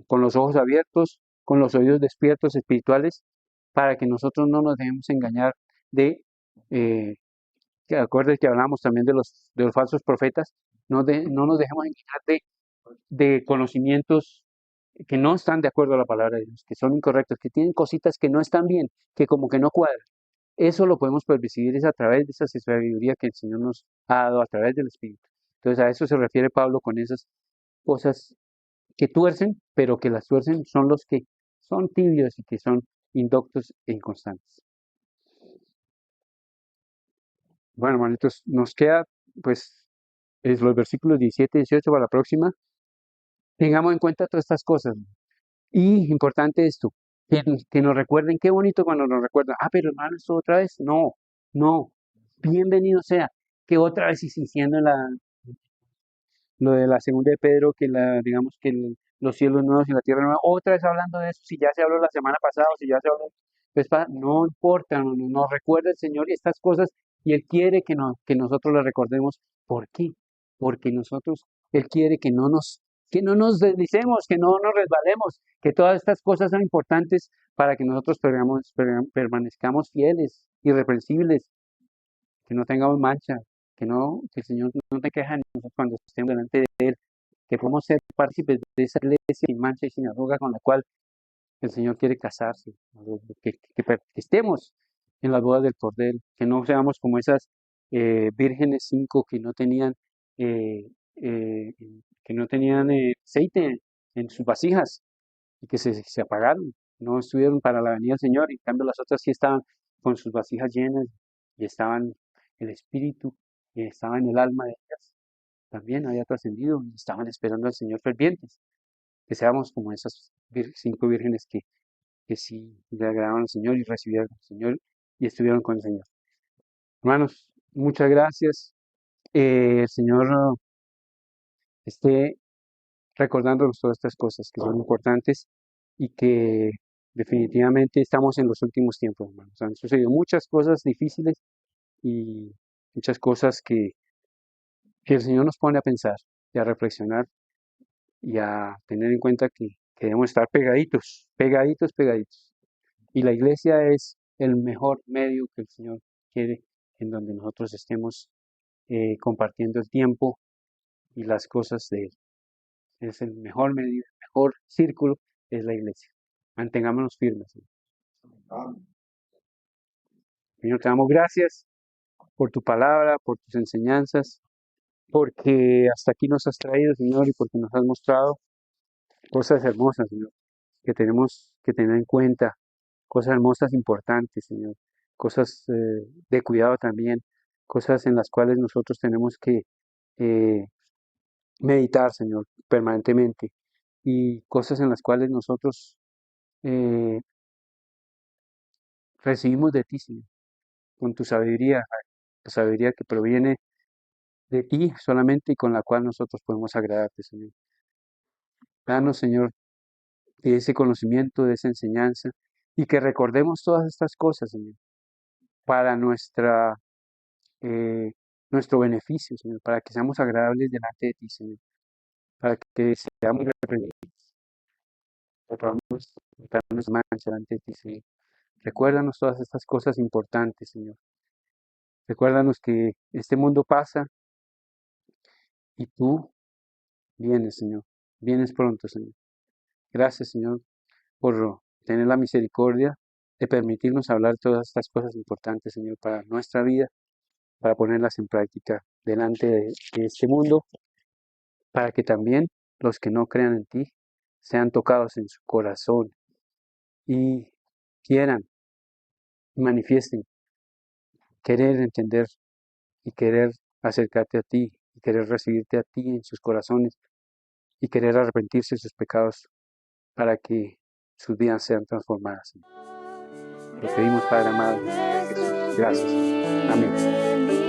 con los ojos abiertos, con los oídos despiertos espirituales, para que nosotros no nos dejemos engañar de, eh, que acuérdense que hablamos también de los falsos profetas, no nos dejemos engañar de conocimientos que no están de acuerdo a la palabra de Dios, que son incorrectos, que tienen cositas que no están bien, que como que no cuadran. Eso lo podemos percibir es a través de esa sabiduría que el Señor nos ha dado a través del Espíritu. Entonces a eso se refiere Pablo con esas cosas que tuercen, pero que las tuercen son los que son tibios y que son indoctos e inconstantes. Bueno, hermanitos, nos queda pues los versículos 17 y 18 para la próxima. Tengamos en cuenta todas estas cosas. Y importante esto, que nos recuerden, qué bonito cuando nos recuerdan, pero hermano, esto otra vez, no, no, bienvenido sea, que otra vez insistiendo en lo de la segunda de Pedro, digamos que los cielos nuevos y la tierra nueva, otra vez hablando de eso, si ya se habló la semana pasada, o si ya se habló, pues no importa, nos recuerda el Señor y estas cosas, y Él quiere que nosotros las recordemos. ¿Por qué? Porque Él quiere que no nos deslicemos, que no nos resbalemos, que todas estas cosas son importantes para que nosotros permanezcamos fieles, irreprensibles, que no tengamos mancha, que el Señor no te queja en nosotros cuando estemos delante de Él, que podamos ser partícipes de esa iglesia sin mancha y sin arruga con la cual el Señor quiere casarse, que estemos en las bodas del Cordero, que no seamos como esas vírgenes 5 eh, eh, que no tenían aceite en sus vasijas y que se apagaron, no estuvieron para la venida del Señor, y en cambio las otras sí estaban con sus vasijas llenas y estaban el Espíritu, y estaba en el alma de ellas, también había trascendido y estaban esperando al Señor fervientes, que seamos como esas 5 vírgenes que sí le agradaron al Señor y recibieron al Señor y estuvieron con el Señor. Hermanos, muchas gracias. El Señor esté recordándonos todas estas cosas que son importantes y que definitivamente estamos en los últimos tiempos, hermanos. Han sucedido muchas cosas difíciles y muchas cosas que el Señor nos pone a pensar y a reflexionar y a tener en cuenta que debemos estar pegaditos, pegaditos, pegaditos. Y la iglesia es el mejor medio que el Señor quiere en donde nosotros estemos compartiendo el tiempo y las cosas de Él. Es el mejor medio, el mejor círculo es la iglesia. Mantengámonos firmes. Señor, te damos gracias por tu palabra, por tus enseñanzas, porque hasta aquí nos has traído, Señor, y porque nos has mostrado cosas hermosas, Señor, que tenemos que tener en cuenta, cosas hermosas importantes, Señor, cosas de cuidado también, cosas en las cuales nosotros tenemos que eh, meditar, Señor, permanentemente, y cosas en las cuales nosotros eh, recibimos de ti, Señor, con tu sabiduría, la sabiduría que proviene de ti solamente y con la cual nosotros podemos agradarte, Señor. Danos, Señor, de ese conocimiento, de esa enseñanza, y que recordemos todas estas cosas, Señor, para eh, nuestro beneficio, Señor, para que seamos agradables delante de ti, Señor, para que seamos reprendidos, que podamos darnos mancha delante de ti, Señor. Recuérdanos todas estas cosas importantes, Señor. Recuérdanos que este mundo pasa y tú vienes, Señor. Vienes pronto, Señor. Gracias, Señor, por tener la misericordia de permitirnos hablar todas estas cosas importantes, Señor, para nuestra vida, para ponerlas en práctica delante de este mundo, para que también los que no crean en ti sean tocados en su corazón y quieran manifiesten querer entender y querer acercarte a ti y querer recibirte a ti en sus corazones y querer arrepentirse de sus pecados para que sus vidas sean transformadas. Lo pedimos, Padre amado, en Jesús. Gracias. Amén.